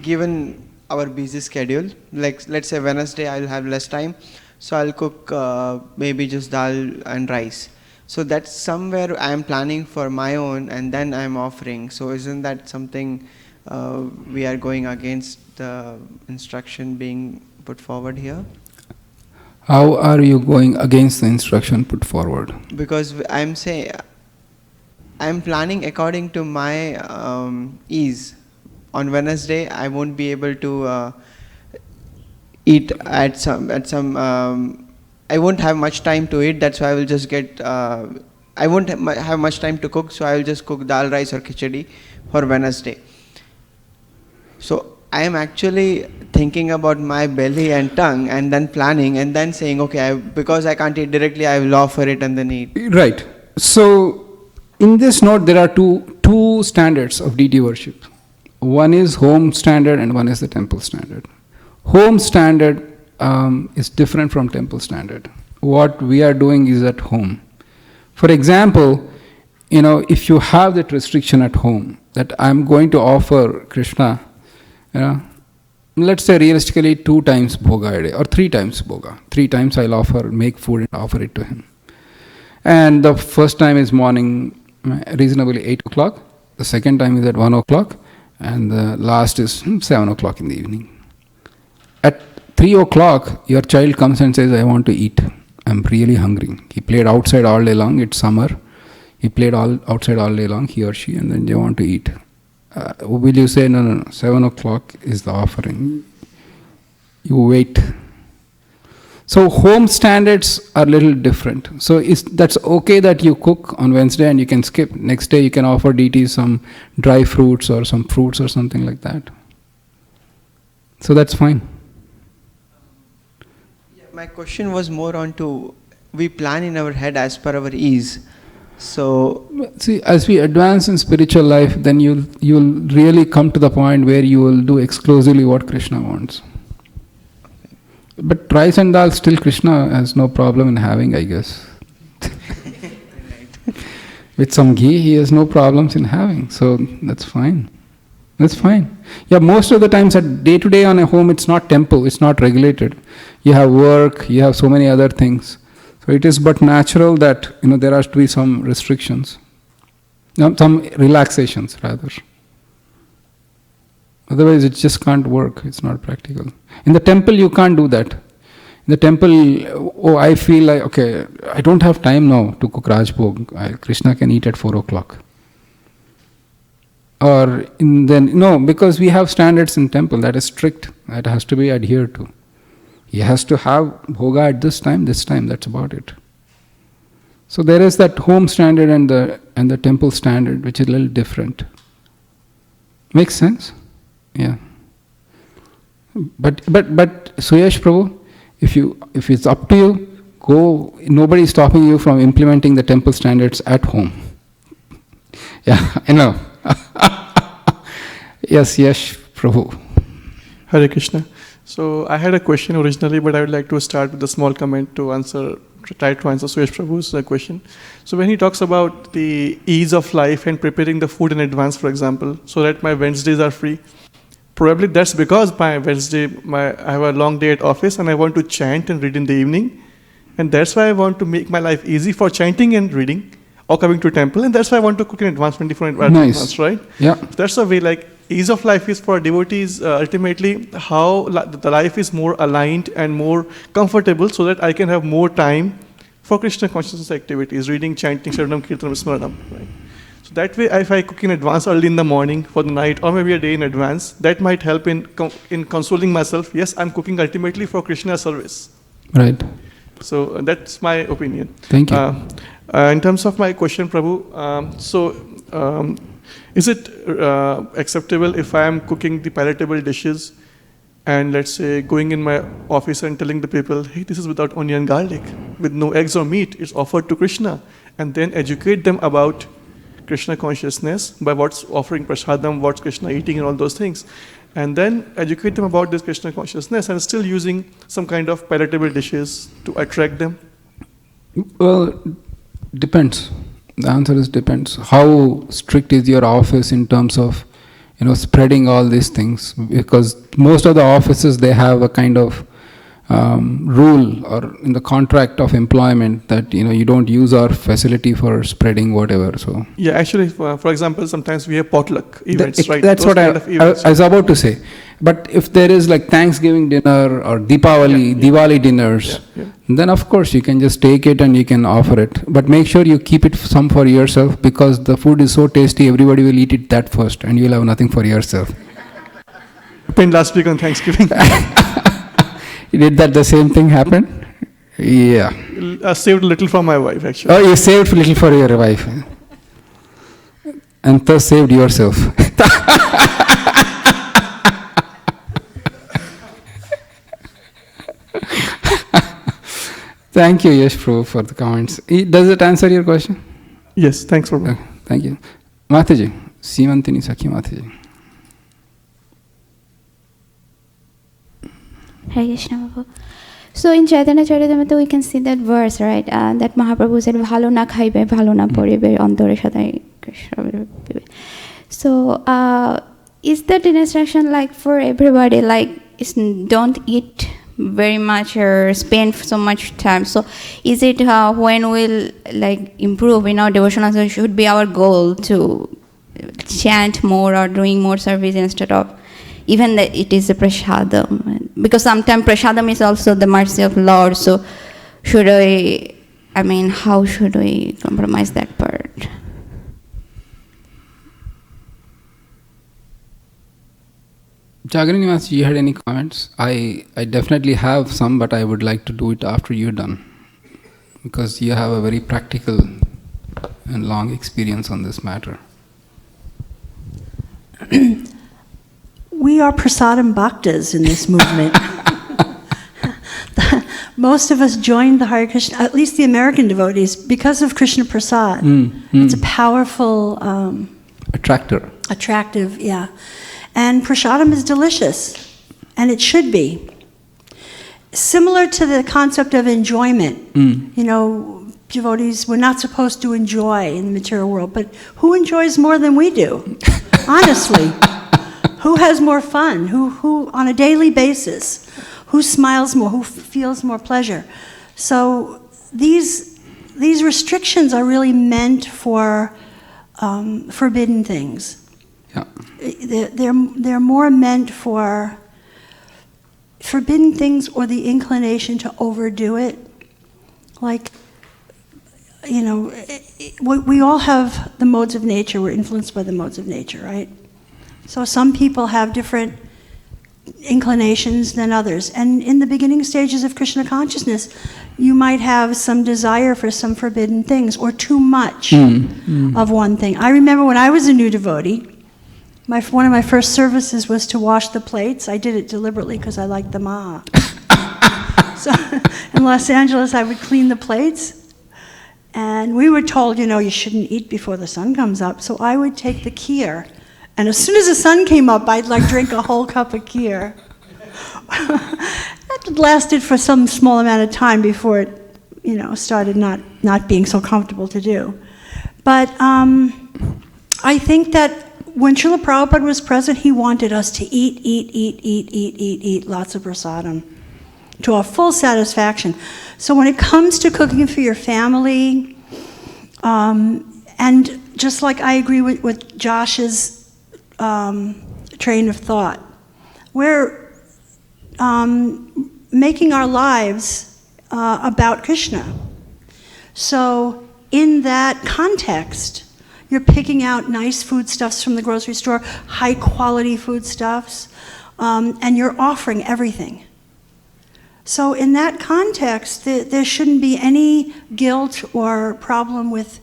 given our busy schedule. Like let's say Wednesday, I'll have less time, so I'll cook maybe just dal and rice. So that's somewhere I'm planning for my own, and then I'm offering. So isn't that something we are going against the instruction being put forward here? How are you going against the instruction put forward? Because I'm planning according to my ease. On Wednesday, I won't be able to eat at some. I won't have much time to eat. That's why I will just get. I won't have much time to cook, so I will just cook dal, rice, or khichdi for Wednesday. So I am actually thinking about my belly and tongue, and then planning, and then saying, okay, because I can't eat directly, I will offer it and then eat. Right. So in this note, there are two standards of deity worship. One is home standard and one is the temple standard. Home standard is different from temple standard. What we are doing is at home. For example, if you have that restriction at home, that I'm going to offer Krishna, let's say realistically 2 times bhoga a day or 3 times bhoga. 3 times I'll make food and offer it to him. And the first time is morning, reasonably 8 o'clock. The second time is at 1 o'clock. And the last is 7 o'clock in the evening. At 3 o'clock, your child comes and says, I want to eat. I'm really hungry. He played outside all day long. It's summer. He played outside all day long, he or she, and then they want to eat. Will you say, no, 7 o'clock is the offering? You wait. So home standards are a little different. So that's okay that you cook on Wednesday and you can skip. Next day you can offer deities some dry fruits or some fruits or something like that. So that's fine. My question was more on to, we plan in our head as per our ease. So see, as we advance in spiritual life, then you'll really come to the point where you will do exclusively what Krishna wants. But rice and dal still Krishna has no problem in having, I guess. With some ghee, he has no problems in having. So that's fine. That's fine. Yeah, most of the times at day to day on a home, it's not temple, it's not regulated. You have work, you have so many other things. So it is but natural that there has to be some restrictions, some relaxations rather. Otherwise, it just can't work. It's not practical. In the temple, you can't do that. In the temple, I feel like, okay, I don't have time now to cook Rajbhog. Krishna can eat at 4 o'clock. Or because we have standards in temple that is strict, that has to be adhered to. He has to have bhoga at this time, that's about it. So there is that home standard and the temple standard, which is a little different. Makes sense? Yeah. But Suyash Prabhu, if it's up to you, go. Nobody is stopping you from implementing the temple standards at home. Yeah, I know. Yes, Prabhu. Hare Krishna. So I had a question originally, but I would like to start with a small comment to try to answer Suresh Prabhu's question. So when he talks about the ease of life and preparing the food in advance, for example, so that my Wednesdays are free, probably that's because my Wednesday, I have a long day at office and I want to chant and read in the evening. And that's why I want to make my life easy for chanting and reading or coming to temple. And that's why I want to cook in advance, 24 hours in advance, right? Yeah. So that's the way, like, ease of life is for devotees ultimately how the life is more aligned and more comfortable so that I can have more time for Krishna consciousness activities, reading, chanting, Sharanam, Kirtanam, Smaranam, right? So that way, if I cook in advance early in the morning for the night or maybe a day in advance, that might help in consoling myself. Yes, I'm cooking ultimately for Krishna service. Right. So that's my opinion. Thank you. In terms of my question, Prabhu, is it acceptable if I am cooking the palatable dishes and let's say going in my office and telling the people, hey, this is without onion and garlic, with no eggs or meat, it's offered to Krishna, and then educate them about Krishna consciousness by what's offering prasadam, what's Krishna eating and all those things, and then educate them about this Krishna consciousness and still using some kind of palatable dishes to attract them? Well, depends. The answer is depends. How strict is your office in terms of, spreading all these things? Because most of the offices, they have a kind of rule or in the contract of employment that, you don't use our facility for spreading whatever. So yeah, actually, for example, sometimes we have potluck events, right? That's those what I was about to say. But if there is like Thanksgiving dinner or Diwali dinners, then of course you can just take it and you can offer it. But make sure you keep it some for yourself, because the food is so tasty, everybody will eat it that first and you'll have nothing for yourself. Happened last week on Thanksgiving. Did that the same thing happen? Yeah. I saved a little for my wife, actually. Oh, you saved a little for your wife. And thus saved yourself. Thank you, Yash Prabhu, for the comments. Does it answer your question? Yes, thanks, Prabhu. Okay, thank you. Mataji, Simantini Sakhi Mataji. Hare Krishna, Prabhu. So in Chaitanya Charitamrita we can see that verse, right? That Mahaprabhu said, "Bhalo na khaibe, bhalo na poribe, antore sadai Krishna." So is that an instruction like for everybody? Like, don't eat very much or spend so much time. So is it when we'll like improve in our devotional, so should be our goal to chant more or doing more service instead of even that it is a prasadam, because sometimes prasadam is also the mercy of Lord. So how should we compromise that part? Jagani Nivas, you had any comments? I definitely have some, but I would like to do it after you're done, because you have a very practical and long experience on this matter. We are prasadam bhaktas in this movement. Most of us joined the Hare Krishna, at least the American devotees, because of Krishna Prasad. It's a powerful... Attractive, yeah. And prasadam is delicious, and it should be. Similar to the concept of enjoyment. Devotees, we're not supposed to enjoy in the material world, but who enjoys more than we do? Honestly. Who has more fun? Who on a daily basis? Who smiles more? Who feels more pleasure? So these restrictions are really meant for forbidden things. Yeah. They're more meant for forbidden things or the inclination to overdo it. Like, we all have the modes of nature. We're influenced by the modes of nature, right? So some people have different inclinations than others. And in the beginning stages of Krishna consciousness, you might have some desire for some forbidden things or too much of one thing. I remember when I was a new devotee, one of my first services was to wash the plates. I did it deliberately because I liked the Maha. So in Los Angeles, I would clean the plates. And we were told, you shouldn't eat before the sun comes up. So I would take the kheer. And as soon as the sun came up, I'd drink a whole cup of kheer. That lasted for some small amount of time before it, started not being so comfortable to do. But I think that when Srila Prabhupada was present, he wanted us to eat lots of prasadam to our full satisfaction. So when it comes to cooking for your family, and just like I agree with Josh's train of thought, we're making our lives about Krishna. So in that context, you're picking out nice foodstuffs from the grocery store, high quality foodstuffs, and you're offering everything. So in that context, there shouldn't be any guilt or problem with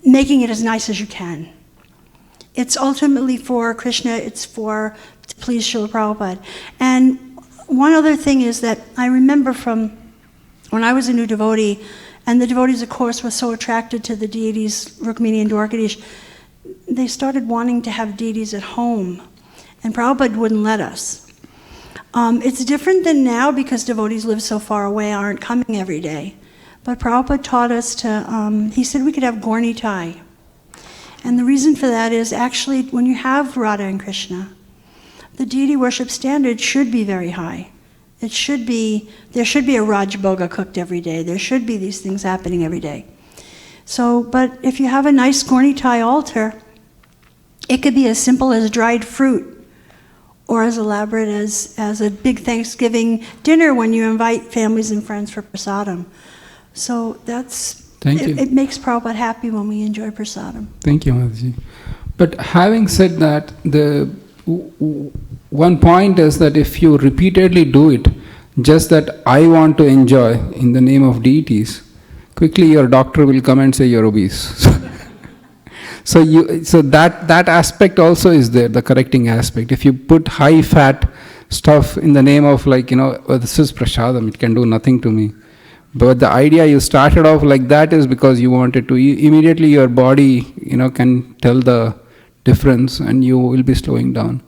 making it as nice as you can. It's ultimately for Krishna, it's to please Srila Prabhupada. And one other thing is that I remember from when I was a new devotee, and the devotees, of course, were so attracted to the deities, Rukmini and Dwarkadish, they started wanting to have deities at home, and Prabhupada wouldn't let us. It's different than now because devotees live so far away, aren't coming every day. But Prabhupada taught us he said we could have Gaurnitai. And the reason for that is actually when you have Radha and Krishna, the deity worship standard should be very high. There should be a Rajbhoga cooked every day. There should be these things happening every day. So, but if you have a nice Gaurnitai altar, it could be as simple as dried fruit, or as elaborate as a big Thanksgiving dinner when you invite families and friends for prasadam. So it makes Prabhupada happy when we enjoy prasadam. Thank you, Mataji. But having said that, the one point is that if you repeatedly do it, just that I want to enjoy in the name of deities, quickly your doctor will come and say you're obese. So that aspect also is there, the correcting aspect. If you put high fat stuff in the name of this is prasadam, it can do nothing to me. But the idea you started off like that is because you wanted to, immediately your body, can tell the difference and you will be slowing down.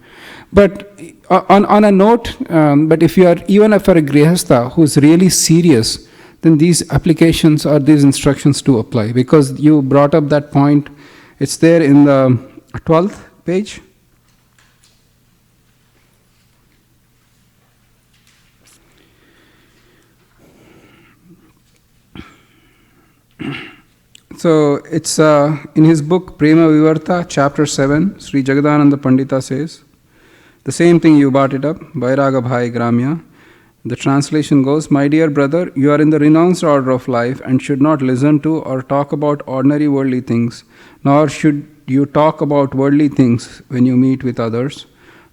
But on a note, but if you are, even for a grihastha who's really serious, then these applications or these instructions do apply, because you brought up that point. It's there in the 12th page. So it's in his book Prema Vivarta, chapter 7, Sri Jagadananda Pandita says, the same thing you brought it up, Vairaga Bhai Gramya. The translation goes, my dear brother, you are in the renounced order of life and should not listen to or talk about ordinary worldly things, nor should you talk about worldly things when you meet with others.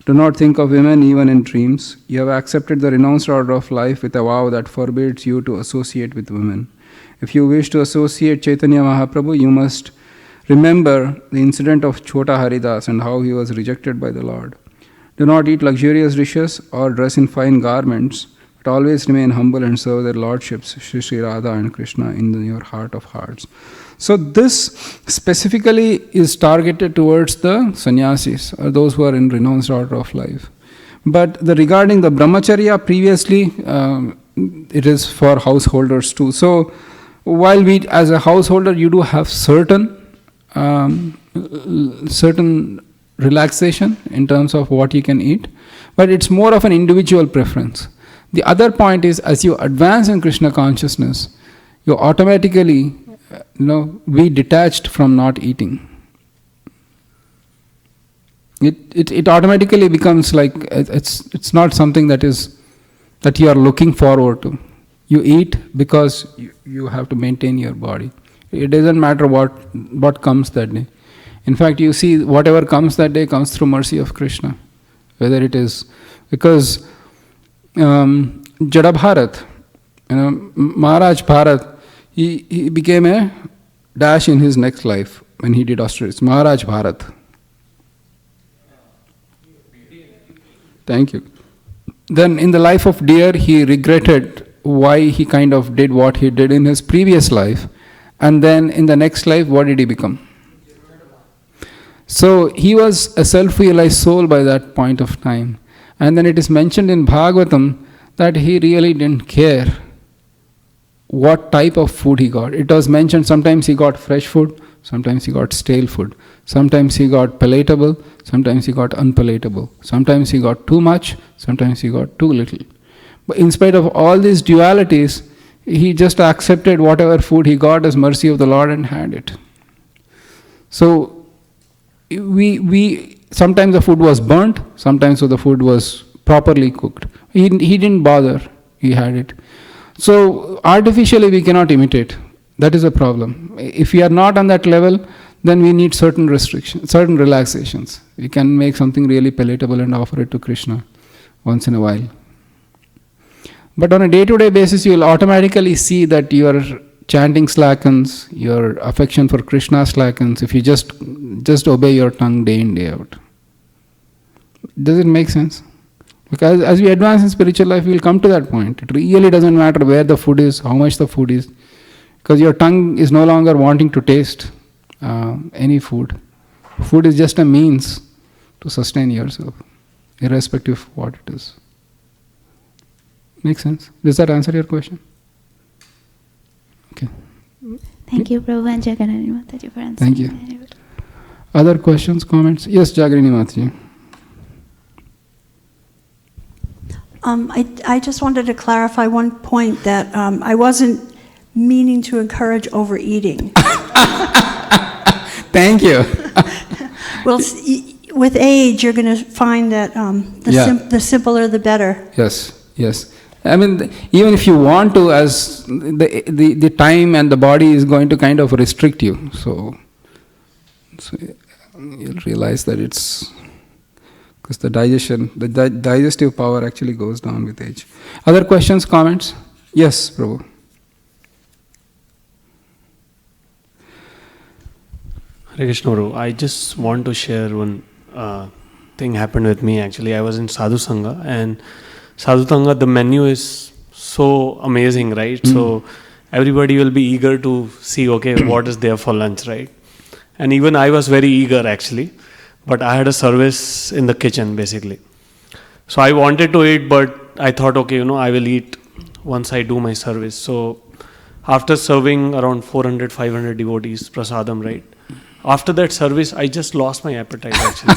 Do not think of women even in dreams. You have accepted the renounced order of life with a vow that forbids you to associate with women. If you wish to associate Chaitanya Mahaprabhu, you must remember the incident of Chota Haridas and how he was rejected by the Lord. Do not eat luxurious dishes or dress in fine garments, but always remain humble and serve their lordships, Sri Radha and Krishna, in your heart of hearts. So this specifically is targeted towards the sannyasis, or those who are in renounced order of life. But regarding the brahmacharya, previously it is for householders too. So while we, as a householder, you do have certain relaxation in terms of what you can eat, but it's more of an individual preference. The other point is, as you advance in Krishna consciousness, you automatically be detached from not eating. It automatically becomes like it's not something that you are looking forward to. You eat because you have to maintain your body. It doesn't matter what comes that day. In fact, you see, whatever comes that day comes through mercy of Krishna. Whether it is because Jada Bharat, Maharaj Bharat, he became a dash in his next life when he did austerities. Maharaj Bharat. Thank you. Then in the life of deer, he regretted why he kind of did what he did in his previous life, And then in the next life, what did he become? So he was a self-realized soul by that point of time. And then it is mentioned in Bhagavatam that he really didn't care what type of food he got. It was mentioned sometimes he got fresh food, sometimes he got stale food. Sometimes he got palatable, sometimes he got unpalatable. Sometimes he got too much, sometimes he got too little. But in spite of all these dualities, he just accepted whatever food he got as mercy of the Lord and had it. So we sometimes the food was burnt, sometimes the food was properly cooked. He didn't bother, he had it. So artificially we cannot imitate. That is a problem. If we are not on that level, then we need certain restrictions, certain relaxations. We can make something really palatable and offer it to Krishna once in a while. But on a day-to-day basis, you will automatically see that your chanting slackens, your affection for Krishna slackens, if you just obey your tongue day in, day out. Does it make sense? Because as we advance in spiritual life, we will come to that point. It really doesn't matter where the food is, how much the food is, because your tongue is no longer wanting to taste any food. Food is just a means to sustain yourself, irrespective of what it is. Make sense? Does that answer your question? Okay. Thank you, Prabhu and Jagannath Mataji for answering. Thank you. Other questions, comments? Yes, Jagarini Mataji. I just wanted to clarify one point that I wasn't meaning to encourage overeating. Thank you. Well, with age, you're going to find that the simpler the better. Yes, yes. I mean, even if you want to, as the time and the body is going to kind of restrict you. So you'll realize that it's because the digestive power actually goes down with age. Other questions, comments? Yes, Prabhu. Hare Krishna, Prabhu. I just want to share one thing happened with me actually. I was in Sadhu Sangha, and Sadhu Sangha, the menu is so amazing, right? So everybody will be eager to see, okay, what is there for lunch, right? And even I was very eager actually, but I had a service in the kitchen basically. So I wanted to eat, but I thought, okay, I will eat once I do my service. So after serving around 400, 500 devotees, prasadam, right? After that service, I just lost my appetite actually.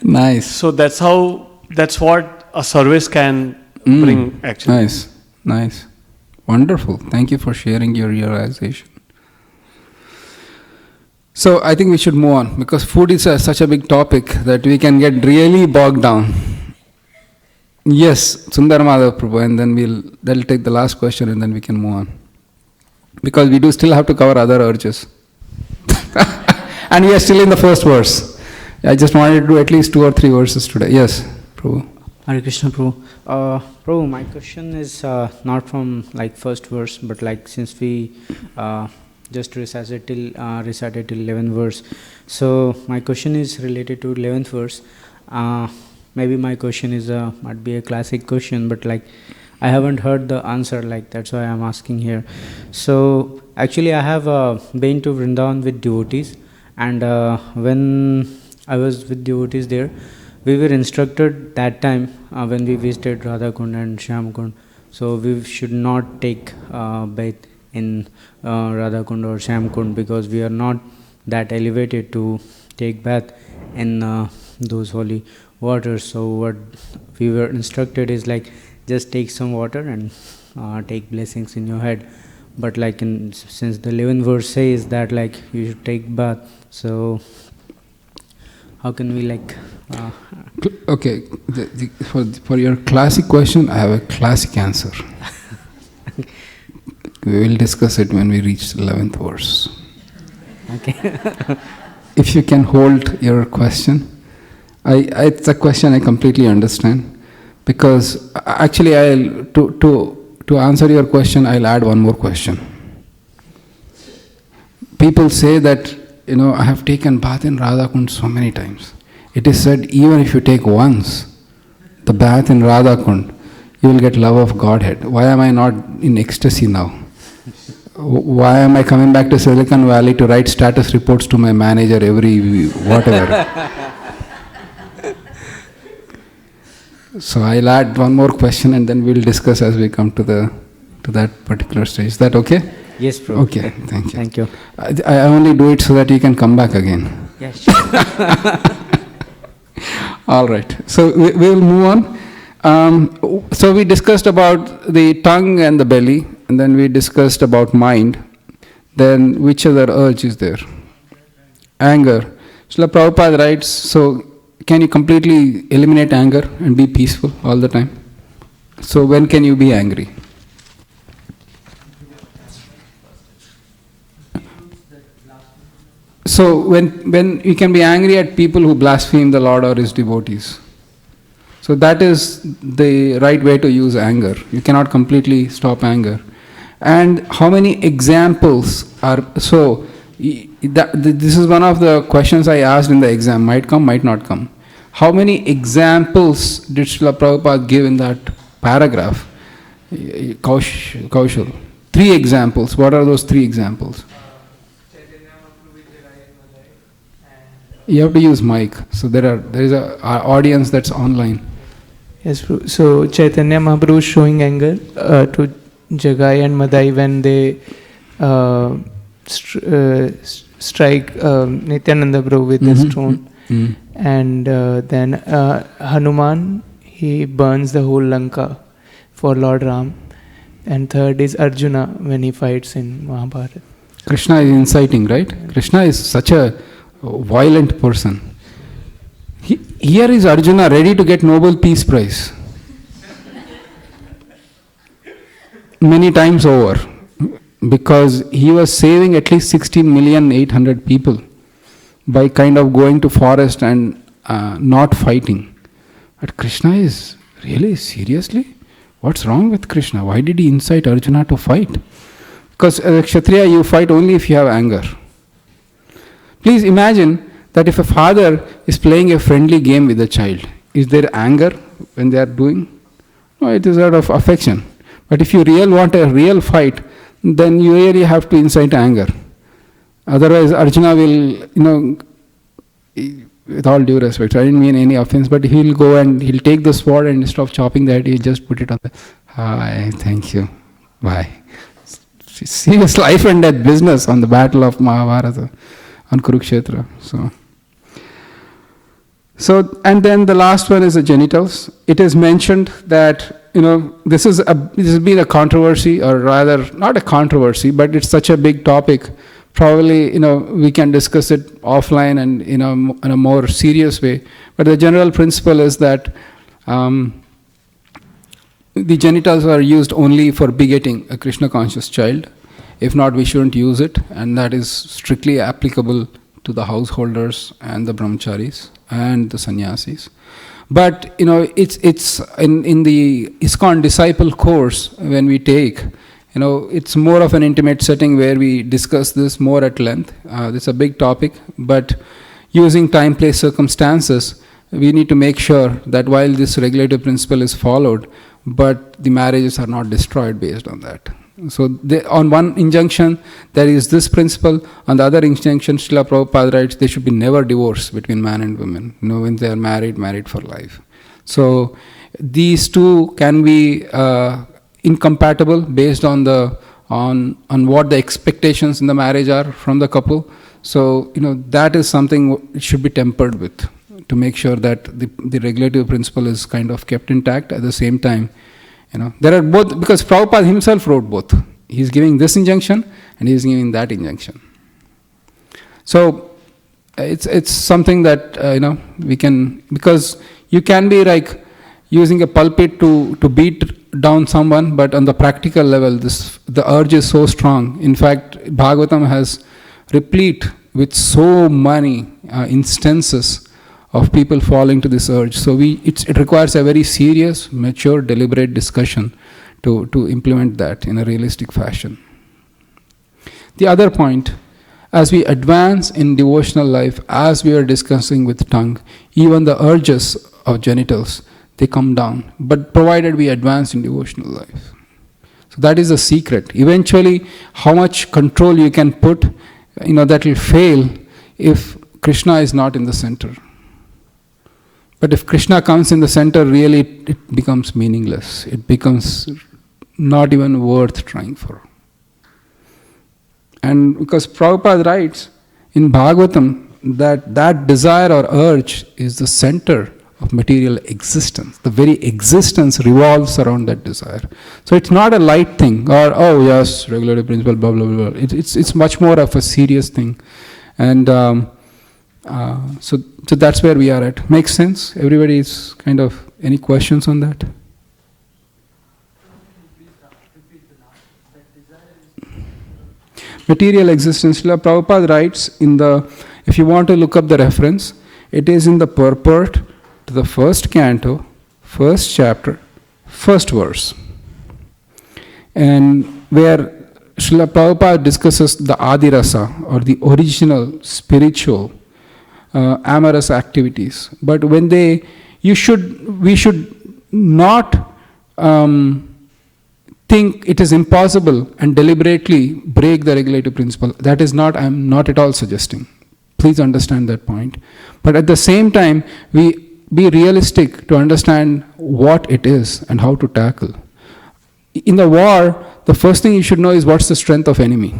Nice. So that's what a service can bring actually. Nice. Wonderful. Thank you for sharing your realization. So I think we should move on, because food is such a big topic that we can get really bogged down. Yes, Sundar Madhav Prabhu, and then that'll take the last question and then we can move on. Because we do still have to cover other urges. And we are still in the first verse. I just wanted to do at least 2 or 3 verses today. Yes, Prabhu. Hare Krishna, Prabhu. Prabhu, my question is not from first verse, but since we just recited till 11th verse. So my question is related to 11th verse. Maybe my question is might be a classic question, but I haven't heard the answer. That's why I'm asking here. So actually, I have been to Vrindavan with devotees, and when I was with devotees there, we were instructed that time when we visited Radhakund and Shyamkund. So we should not take bath in Radhakund or Shyamkund, because we are not that elevated to take bath in those holy waters. So what we were instructed is just take some water and take blessings in your head. But since the 11th verse says that you should take bath, so how can we Okay, for your classic question, I have a classic answer. We will discuss it when we reach the 11th verse. Okay. If you can hold your question. It's a question I completely understand, because actually to answer your question, I'll add one more question. People say that, I have taken bath in Radhakund so many times. It is said, even if you take once the bath in Radhakund, you will get love of Godhead. Why am I not in ecstasy now? why am I coming back to Silicon Valley to write status reports to my manager every whatever? So I'll add one more question and then we'll discuss as we come to that particular stage. Is that okay? Yes, Prabhu. Okay, thank you. Thank you. I only do it so that you can come back again. Yes. Sure. All right. So we'll move on. So we discussed about the tongue and the belly, and then we discussed about mind. Then which other urge is there? Anger. Srila Prabhupada writes, so can you completely eliminate anger and be peaceful all the time? So when can you be angry? So when you can be angry at people who blaspheme the Lord or His devotees. So that is the right way to use anger. You cannot completely stop anger. And how many examples are, so this is one of the questions I asked in the exam, might come, might not come. How many examples did Srila Prabhupada give in that paragraph? Kaushal. 3 examples. What are those 3 examples? You have to use mic. So there is a audience that's online. Yes, so Chaitanya Mahaprabhu is showing anger to Jagai and Madai when they strike Nityananda Prabhu with a stone. And then Hanuman, he burns the whole Lanka for Lord Ram. And third is Arjuna when he fights in Mahabharata. Krishna is inciting, right? Krishna is such a violent person. Here is Arjuna ready to get Nobel Peace Prize. Many times over. Because he was saving at least 16,800,000 people by kind of going to forest and not fighting. But Krishna is really, seriously? What's wrong with Krishna? Why did he incite Arjuna to fight? Because as a Kshatriya you fight only if you have anger. Please imagine that if a father is playing a friendly game with a child, is there anger when they are doing? No, it is out of affection. But if you want a real fight, then you really have to incite anger. Otherwise, Arjuna will, with all due respect, I didn't mean any offense, but he'll go and he'll take the sword and instead of chopping that, he'll just put it on the, hi, thank you, bye. Serious life and death business on the battle of Mahabharata, on Kurukshetra. So, and then the last one is the genitals. It is mentioned that, this has been a controversy, or rather, not a controversy, but it's such a big topic. Probably, we can discuss it offline and, in a more serious way. But the general principle is that the genitals are used only for begetting a Krishna conscious child. If not, we shouldn't use it, and that is strictly applicable to the householders and the brahmacharis and the sannyasis. But it's in the ISKCON disciple course when we take, it's more of an intimate setting where we discuss this more at length. It's a big topic, but using time, place, circumstances, we need to make sure that while this regulative principle is followed, but the marriages are not destroyed based on that. So on one injunction, there is this principle. On the other injunction, Srila Prabhupada writes, there should be never divorce between man and woman. When they are married for life. So these two can be incompatible based on on what the expectations in the marriage are from the couple. So that is something it should be tempered with to make sure that the regulative principle is kind of kept intact. At the same time, there are both, because Prabhupada himself wrote both. He's giving this injunction and he's giving that injunction. So it's something that we can, because you can be like using a pulpit to beat down someone, but on the practical level, the urge is so strong. In fact, Bhagavatam has replete with so many instances of people falling to this urge. So it requires a very serious, mature, deliberate discussion to implement that in a realistic fashion. The other point, as we advance in devotional life, as we are discussing with tongue, even the urges of genitals, they come down, but provided we advance in devotional life. So that is the secret. Eventually, how much control you can put, that will fail if Krishna is not in the center. But if Krishna comes in the center, really it becomes meaningless. It becomes not even worth trying for. And because Prabhupada writes in Bhagavatam that desire or urge is the center of material existence. The very existence revolves around that desire. So it's not a light thing, or oh yes, regulative principle, blah blah blah. It's much more of a serious thing, and so that's where we are at. Makes sense? Everybody is kind of, any questions on that? Material existence. Srila Prabhupada writes if you want to look up the reference, it is in the purport to the first canto, first chapter, first verse. And where Srila Prabhupada discusses the Adirasa, or the original spiritual amorous activities. But when we should not think it is impossible and deliberately break the regulative principle. That is not, I am not at all suggesting. Please understand that point. But at the same time, we be realistic to understand what it is and how to tackle. In the war, the first thing you should know is what's the strength of enemy.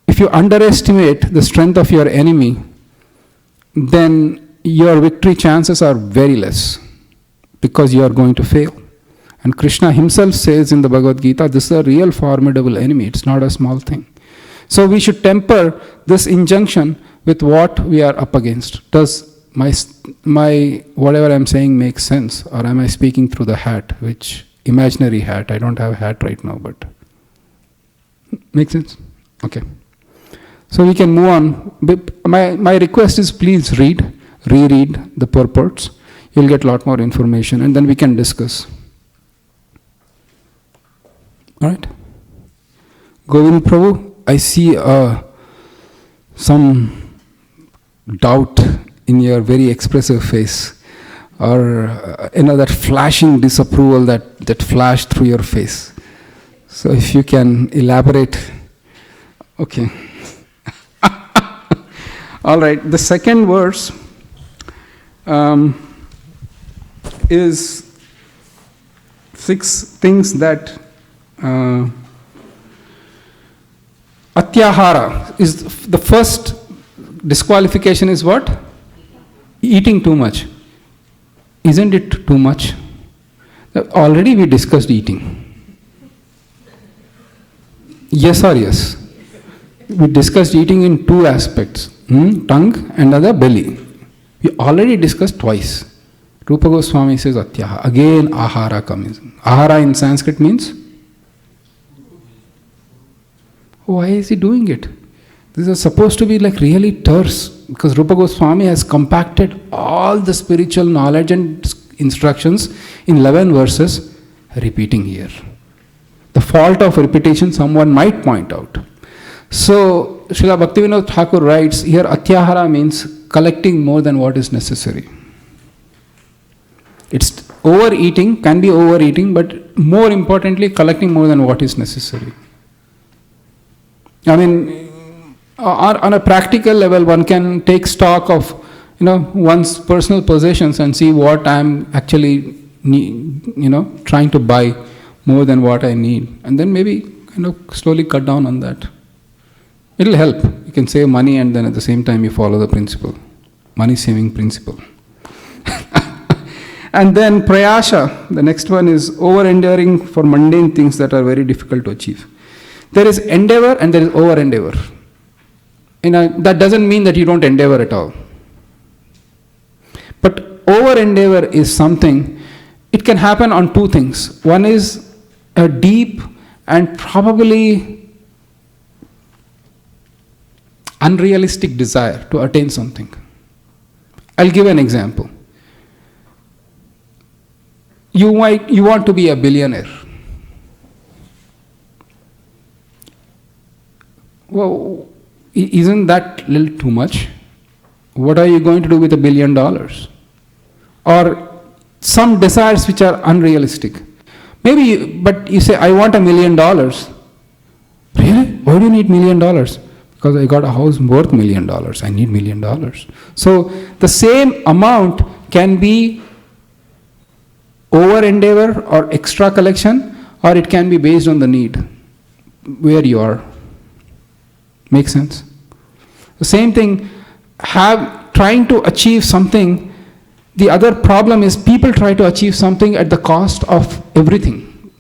If you underestimate the strength of your enemy, then your victory chances are very less, because you are going to fail. And Krishna himself says in the Bhagavad Gita, this is a real formidable enemy, it's not a small thing. So we should temper this injunction with what we are up against. Does my whatever I'm saying make sense, or am I speaking through the hat, which imaginary hat? I don't have a hat right now, but make sense? Okay. So we can move on. My request is, please reread the purports. You'll get a lot more information, and then we can discuss. All right. Govind Prabhu, I see some doubt in your very expressive face, or that flashing disapproval that flashed through your face. So if you can elaborate. Okay. All right. The second verse is 6 things that Atyahara is the first disqualification. Is what? Eating too much. Isn't it too much? Already we discussed eating. Yes or yes? We discussed eating in 2 aspects, tongue and other belly. We already discussed twice. Rupa Goswami says Atyaha. Again ahara comes. Ahara in Sanskrit means? Why is he doing it? This is supposed to be like really terse, because Rupa Goswami has compacted all the spiritual knowledge and instructions in 11 verses, repeating here. The fault of repetition someone might point out. So Srila Bhaktivinoda Thakur writes here, Atyahara means collecting more than what is necessary. It's overeating, can be overeating, but more importantly, collecting more than what is necessary. I mean, on a practical level, one can take stock of one's personal possessions and see what I'm actually trying to buy more than what I need, and then maybe slowly cut down on that. It'll help. You can save money, and then at the same time you follow the principle, money saving principle. And then prayasha, the next one is over-enduring for mundane things that are very difficult to achieve. There is endeavor and there is over-endeavor. That doesn't mean that you don't endeavor at all. But over-endeavor is something, it can happen on 2 things. One is a deep and probably unrealistic desire to attain something. I'll give an example. You want to be a billionaire. Well, isn't that a little too much? What are you going to do with $1 billion? Or some desires which are unrealistic. Maybe, but you say, I want $1 million. Really? Why do you need $1 million? Because I got a house worth $1 million. I need $1 million. So the same amount can be over endeavor or extra collection, or it can be based on the need, where you are. Make sense? The same thing, trying to achieve something. The other problem is people try to achieve something at the cost of everything.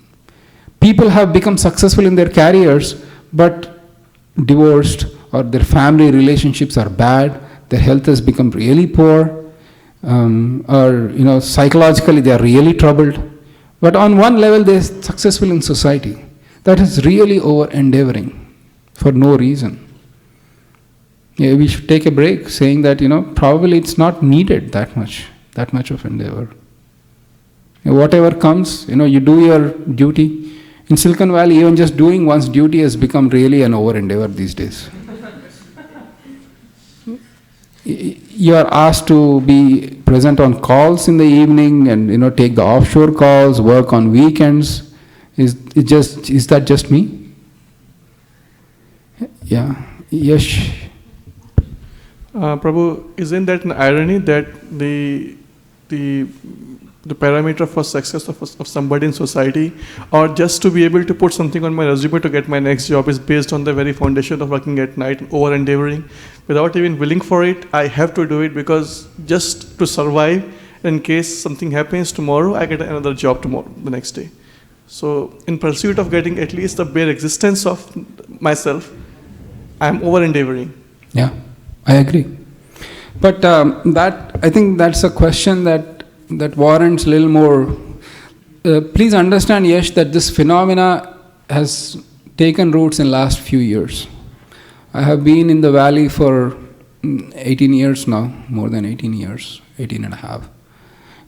People have become successful in their careers, but divorced, or their family relationships are bad, their health has become really poor, or psychologically they are really troubled. But on one level they are successful in society. That is really over endeavoring for no reason. Yeah, we should take a break, saying that probably it's not needed that much of endeavor. Whatever comes, you do your duty. In Silicon Valley, even just doing one's duty has become really an over endeavor these days. You are asked to be present on calls in the evening and take the offshore calls, work on weekends. Is that just me? Yeah. Yes. Prabhu, isn't that an irony that the parameter for success of somebody in society, or just to be able to put something on my resume to get my next job, is based on the very foundation of working at night, over endeavoring, without even willing for it? I have to do it because just to survive, in case something happens tomorrow, I get another job tomorrow, the next day. So in pursuit of getting at least the bare existence of myself, I'm over endeavoring. Yeah, I agree. But I think that's a question that warrants a little more. Please understand, Yash, that this phenomena has taken roots in last few years. I have been in the valley for 18 years now, more than 18 years, 18 and a half.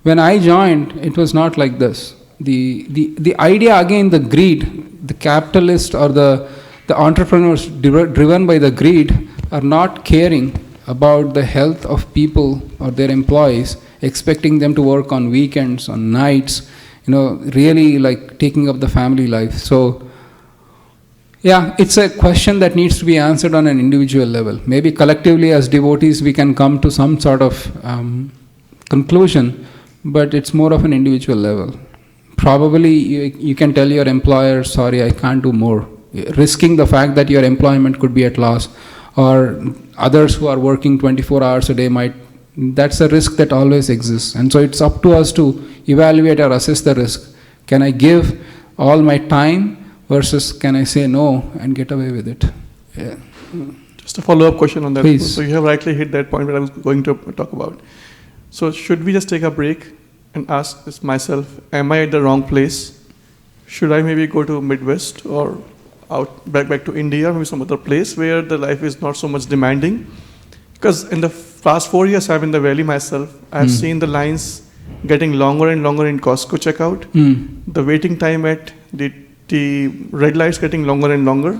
When I joined, it was not like this. The idea, again, the greed, the capitalist or the entrepreneurs driven by the greed are not caring about the health of people or their employees, expecting them to work on weekends, on nights, really like taking up the family life. So, yeah, it's a question that needs to be answered on an individual level. Maybe collectively as devotees we can come to some sort of conclusion, but it's more of an individual level. Probably you can tell your employer, sorry, I can't do more, risking the fact that your employment could be at loss, or others who are working 24 hours a day that's a risk that always exists. And so it's up to us to evaluate or assess the risk. Can I give all my time versus can I say no and get away with it? Yeah. Just a follow-up question on that. Please. So you have rightly hit that point that I was going to talk about. So should we just take a break and ask this myself, am I at the wrong place? Should I maybe go to Midwest or back to India, maybe some other place where the life is not so much demanding? Because in the past 4 years I've been in the valley myself, I've seen the lines getting longer and longer in Costco checkout. The waiting time at the red lights getting longer and longer.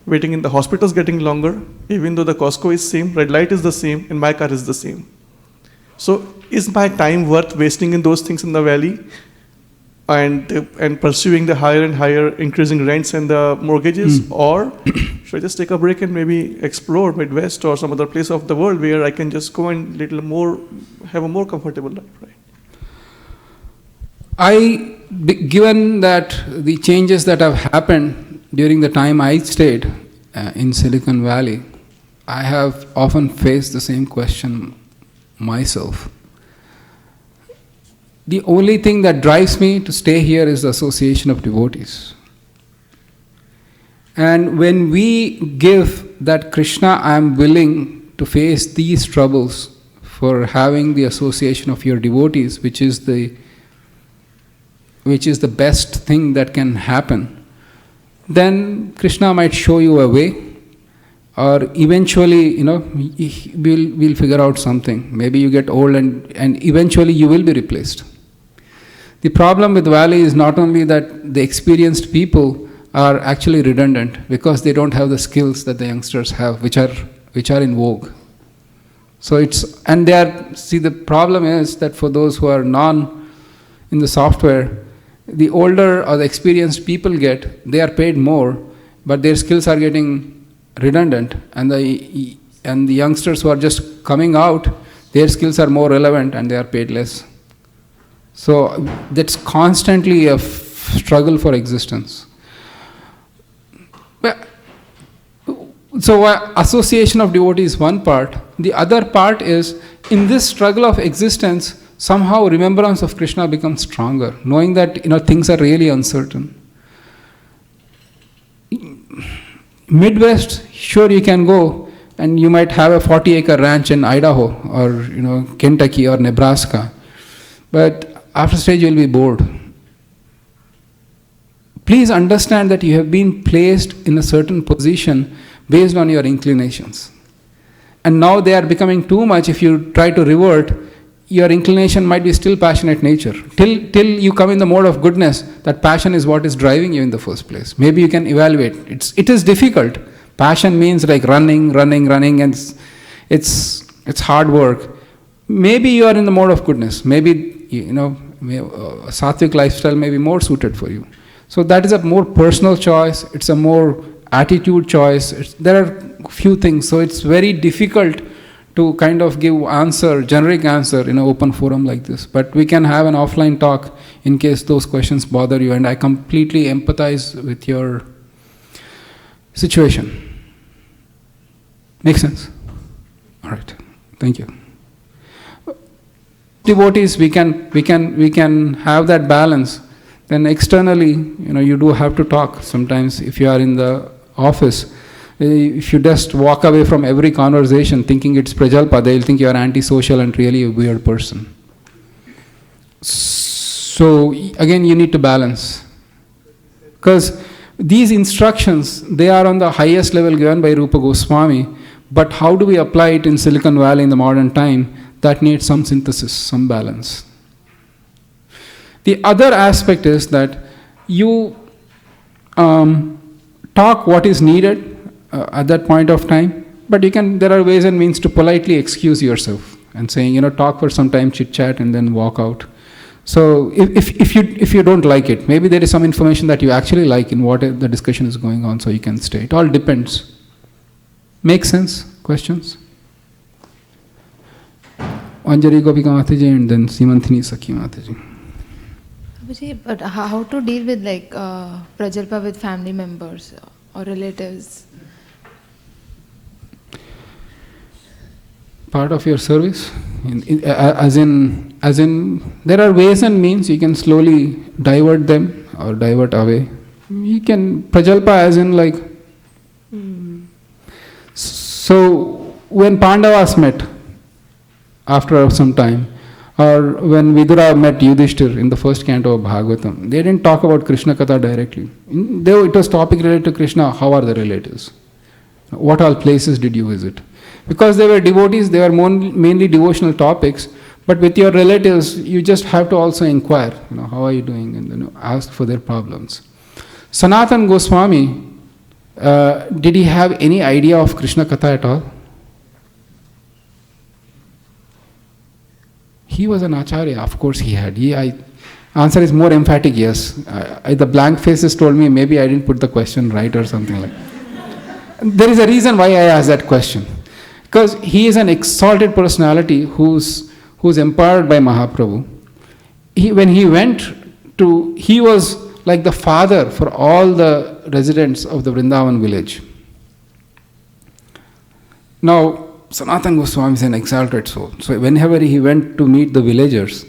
Waiting in the hospitals getting longer, even though the Costco is same, red light is the same, and my car is the same. So is my time worth wasting in those things in the valley and pursuing the higher and higher increasing rents and the mortgages? Or should I just take a break and maybe explore Midwest or some other place of the world where I can just go and have a more comfortable life, right? Given that the changes that have happened during the time I stayed in Silicon Valley, I have often faced the same question myself. The only thing that drives me to stay here is the association of devotees. And when we give that Krishna, I am willing to face these troubles for having the association of your devotees, which is the best thing that can happen, then Krishna might show you a way, or eventually, we'll figure out something. Maybe you get old and eventually you will be replaced. The problem with Valley is not only that the experienced people are actually redundant because they don't have the skills that the youngsters have, which are in vogue. So the problem is that for those who are in the software, the older or the experienced people get, they are paid more, but their skills are getting redundant, and the youngsters who are just coming out, their skills are more relevant and they are paid less. So that's constantly a struggle for existence. So association of devotees is one part. The other part is, in this struggle of existence, somehow remembrance of Krishna becomes stronger, knowing that things are really uncertain. Midwest, sure, you can go and you might have a 40-acre ranch in Idaho or Kentucky or Nebraska, but after a stage you will be bored. Please understand that you have been placed in a certain position based on your inclinations, and now they are becoming too much. If you try to revert, your inclination might be still passionate nature. Till you come in the mode of goodness, that passion is what is driving you in the first place. Maybe you can evaluate. It is difficult. Passion means like running, and it's hard work. Maybe you are in the mode of goodness. Maybe a sattvic lifestyle may be more suited for you. So that is a more personal choice. It's a more attitude choice. There are few things. So it's very difficult to kind of give generic answer in an open forum like this. But we can have an offline talk in case those questions bother you, and I completely empathize with your situation. Make sense? All right. Thank you. Devotees, we can have that balance. Then externally, you do have to talk sometimes. If you are in the office, if you just walk away from every conversation thinking it's Prajalpa, they'll think you are antisocial and really a weird person. So again, you need to balance. Because these instructions, they are on the highest level given by Rupa Goswami, but how do we apply it in Silicon Valley in the modern time? That needs some synthesis, some balance. The other aspect is that you talk what is needed at that point of time, but there are ways and means to politely excuse yourself and saying, talk for some time, chit chat, and then walk out. So if you don't like it, maybe there is some information that you actually like in what the discussion is going on, so you can stay. It all depends. Make sense? Questions? Anjali Gopika Mataji and then Simanthini Sakhi Mataji. But how to deal with Prajalpa with family members or relatives? Part of your service, as in there are ways and means you can slowly divert them or divert away. You can Prajalpa as in so when Pandavas met after some time, or when Vidura met Yudhishthir in the first canto of Bhagavatam, they didn't talk about Krishna Katha directly. It was topic related to Krishna. How are the relatives? What all places did you visit? Because they were devotees, they were mainly devotional topics, but with your relatives, you just have to also inquire, how are you doing, and ask for their problems. Sanatan Goswami, did he have any idea of Krishna Katha at all? He was an acharya, of course he had. Answer is more emphatic, yes. The blank faces told me maybe I didn't put the question right or something like that. There is a reason why I asked that question. Because he is an exalted personality who's empowered by Mahaprabhu. When he went he was like the father for all the residents of the Vrindavan village. Now, Sanatan Goswami is an exalted soul. So whenever he went to meet the villagers,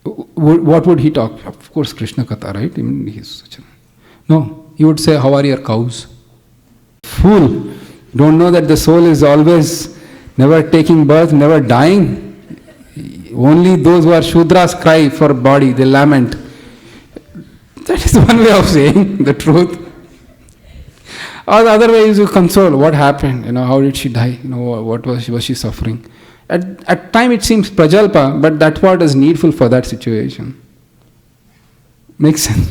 what would he talk? Of course, Krishna Katha, right? No, he would say, how are your cows? Fool! Don't know that the soul is always never taking birth, never dying. Only those who are Shudras cry for body, they lament. That is one way of saying the truth. Or the other way is to console. What happened? How did she die? What was she suffering? At time it seems Prajalpa, but that's what is needful for that situation. Makes sense?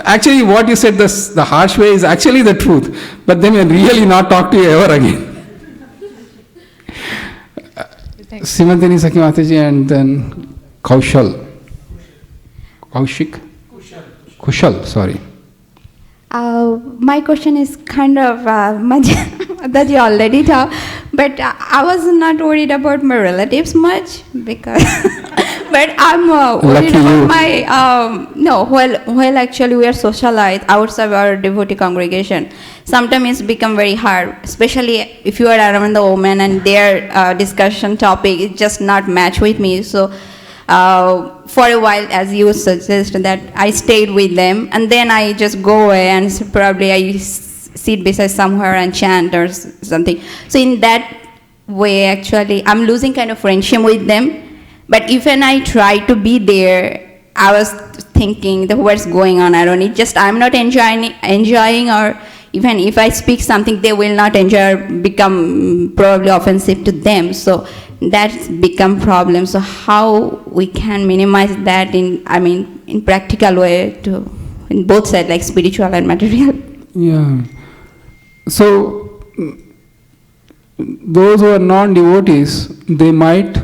Actually, what you said, the harsh way is actually the truth. But then we'll really not talk to you ever again. Simantini Sakhi Mataji and then Kaushik? Kushal, sorry. My question is kind of that you already talked, but I was not worried about my relatives much because, but I'm worried about my well actually we are socialized outside our devotee congregation. Sometimes it's become very hard, especially if you are around the women and their discussion topic is just not match with me. So. For a while, as you suggested, that I stayed with them, and then I just go away and probably I sit beside somewhere and chant or something. So in that way, actually, I'm losing kind of friendship with them. But even I try to be there, I was thinking that what's going on. I don't need. Just I'm not enjoying, or even if I speak something, they will not enjoy, or become probably offensive to them. So. That's become problem. So how we can minimize that in practical way to in both sides, like spiritual and material. Yeah. So those who are non-devotees, they might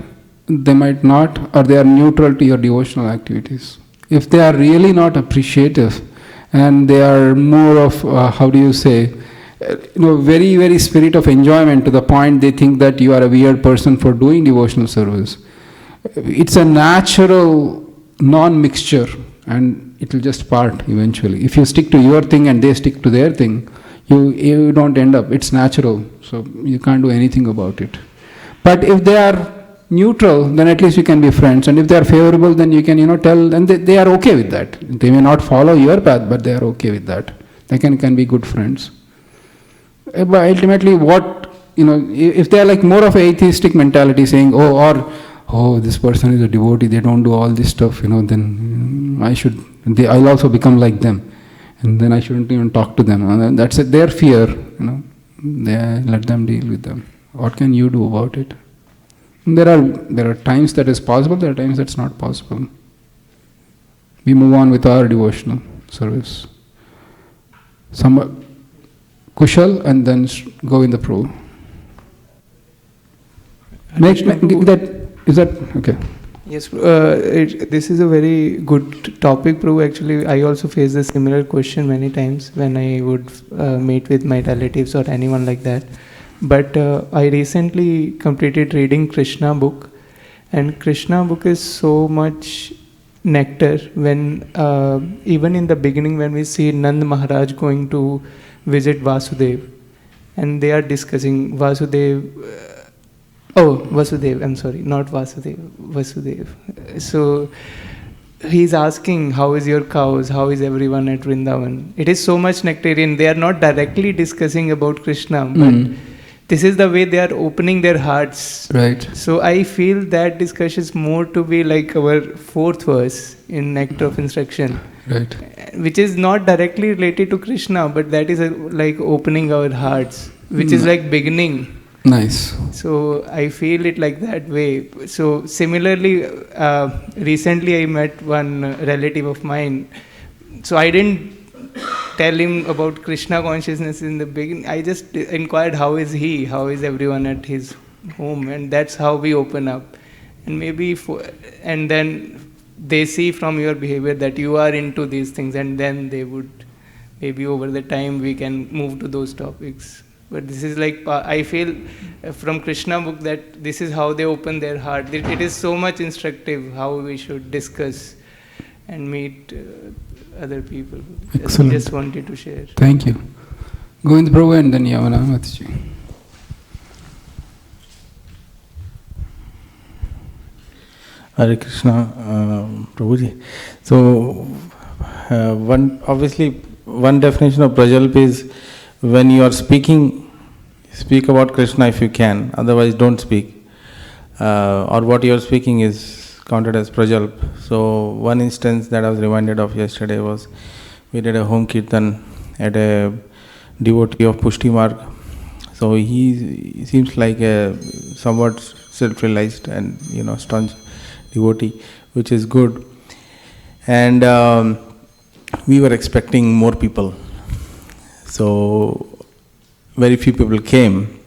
not, or they are neutral to your devotional activities. If they are really not appreciative, and they are more of very, very spirit of enjoyment to the point they think that you are a weird person for doing devotional service. It's a natural non-mixture, and it will just part eventually. If you stick to your thing and they stick to their thing, you don't end up. It's natural, so you can't do anything about it. But if they are neutral, then at least you can be friends. And if they are favorable, then you can tell, and they are okay with that. They may not follow your path, but they are okay with that. They can be good friends. But ultimately, if they are like more of an atheistic mentality, saying, this person is a devotee, they don't do all this stuff, then I'll also become like them, and then I shouldn't even talk to them. And that's their fear, let them deal with them. What can you do about it? There are times that is possible, there are times that's not possible. We move on with our devotional service. Kushal, and then go in the Prabhu. Is that okay? Yes, this is a very good topic, Prabhu. Actually, I also face a similar question many times when I would meet with my relatives or anyone like that. But I recently completed reading Krishna book, and Krishna book is so much nectar. When even in the beginning, when we see Nand Maharaj going to visit Vasudev, and they are discussing Vasudev, I'm sorry, not Vasudev. So he's asking, how is your cows, how is everyone at Vrindavan? It is so much nectarian. They are not directly discussing about Krishna, but this is the way they are opening their hearts. Right. So I feel that discussion is more to be like our fourth verse in Nectar of Instruction. Right. Which is not directly related to Krishna, but that is like opening our hearts, which is like beginning. Nice. So I feel it like that way. So similarly, recently I met one relative of mine. So I didn't tell him about Krishna consciousness in the beginning. I just inquired, how is he? How is everyone at his home? And that's how we open up. And maybe and then they see from your behavior that you are into these things, and then they would, maybe over the time we can move to those topics. But this is like, I feel from Krishna book that this is how they open their heart. It is so much instructive how we should discuss and meet other people. Excellent. Just wanted to share. Thank you. Govind Prabhu and then Yamana Mataji. Hare Krishna, Prabhuji. So, one definition of prajalp is when you are speaking, speak about Krishna if you can, otherwise don't speak. Or what you are speaking is counted as prajalp. So, one instance that I was reminded of yesterday was we did a home kirtan at a devotee of Pushti Marg. So, he seems like a somewhat self-realized and staunch devotee, which is good. And we were expecting more people. So very few people came,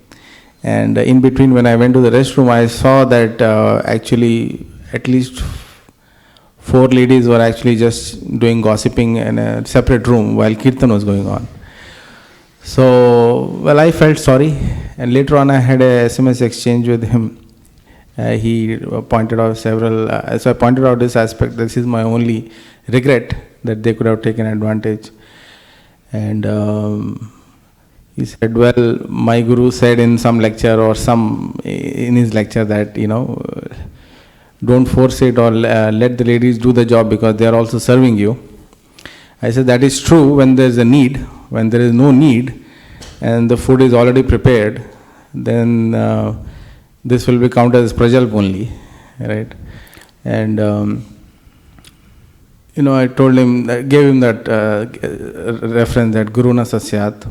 And in between, when I went to the restroom, I saw that actually at least 4 ladies were actually just doing gossiping in a separate room while Kirtan was going on. So, well, I felt sorry, and later on I had a SMS exchange with him. He pointed out several, so I pointed out this aspect. This is my only regret, that they could have taken advantage. And he said, well, my guru said in some lecture or in his lecture that, don't force it or let the ladies do the job because they are also serving you. I said, that is true when there is a need. When there is no need and the food is already prepared, then this will be counted as prajalp only, right? And I told him, gave him that reference, that Guru na sasyat.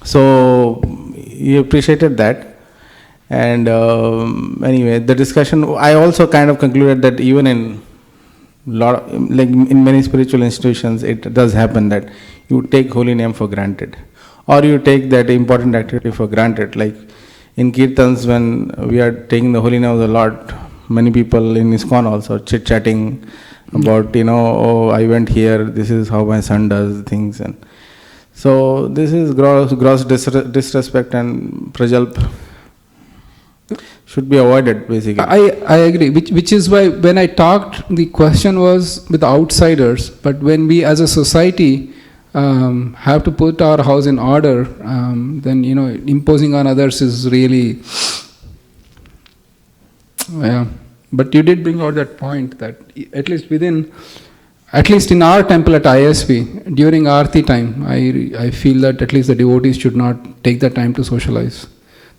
So he appreciated that. And anyway, the discussion, I also kind of concluded that even in in many spiritual institutions, it does happen that you take holy name for granted, or you take that important activity for granted. Like in Kirtans, when we are taking the holy name of the Lord, many people in ISKCON also chit-chatting about, oh, I went here, this is how my son does things. And so this is gross disrespect, and prajalp should be avoided, basically. I agree, which is why when I talked, the question was with outsiders, but when we as a society have to put our house in order, then imposing on others is really, yeah. But you did bring out that point that at least in our temple at ISV, during Aarti time, I feel that at least the devotees should not take the time to socialize.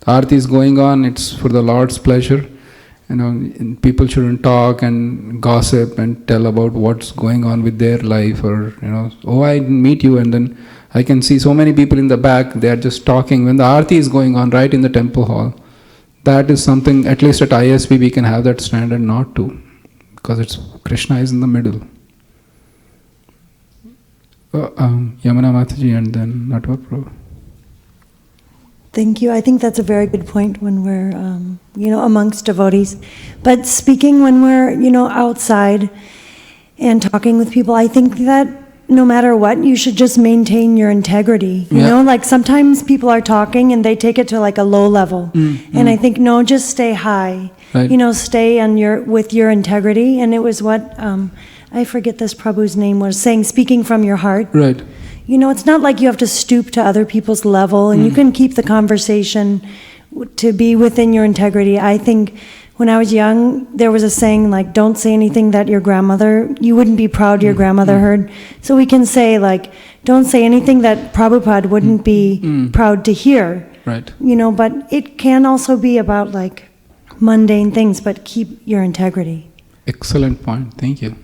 The Aarti is going on, it's for the Lord's pleasure. And people shouldn't talk and gossip and tell about what's going on with their life, or oh, I didn't meet you, and then I can see so many people in the back, they are just talking when the Aarti is going on right in the temple hall. That is something, at least at ISV, we can have that standard not to, because Krishna is in the middle. Yamuna Mataji and then Natwa Prabhu. Thank you. I think that's a very good point when we're, amongst devotees. But speaking when we're, outside and talking with people, I think that no matter what, you should just maintain your integrity. You know, like sometimes people are talking and they take it to like a low level. And I think, no, just stay high. Right. Stay on with your integrity. And it was what, I forget this Prabhu's name was, saying, speaking from your heart. Right. It's not like you have to stoop to other people's level, and you can keep the conversation to be within your integrity. I think when I was young, there was a saying like, don't say anything that you wouldn't be proud your grandmother heard. So we can say like, don't say anything that Prabhupada wouldn't be proud to hear. Right. But it can also be about like mundane things, but keep your integrity. Excellent point. Thank you.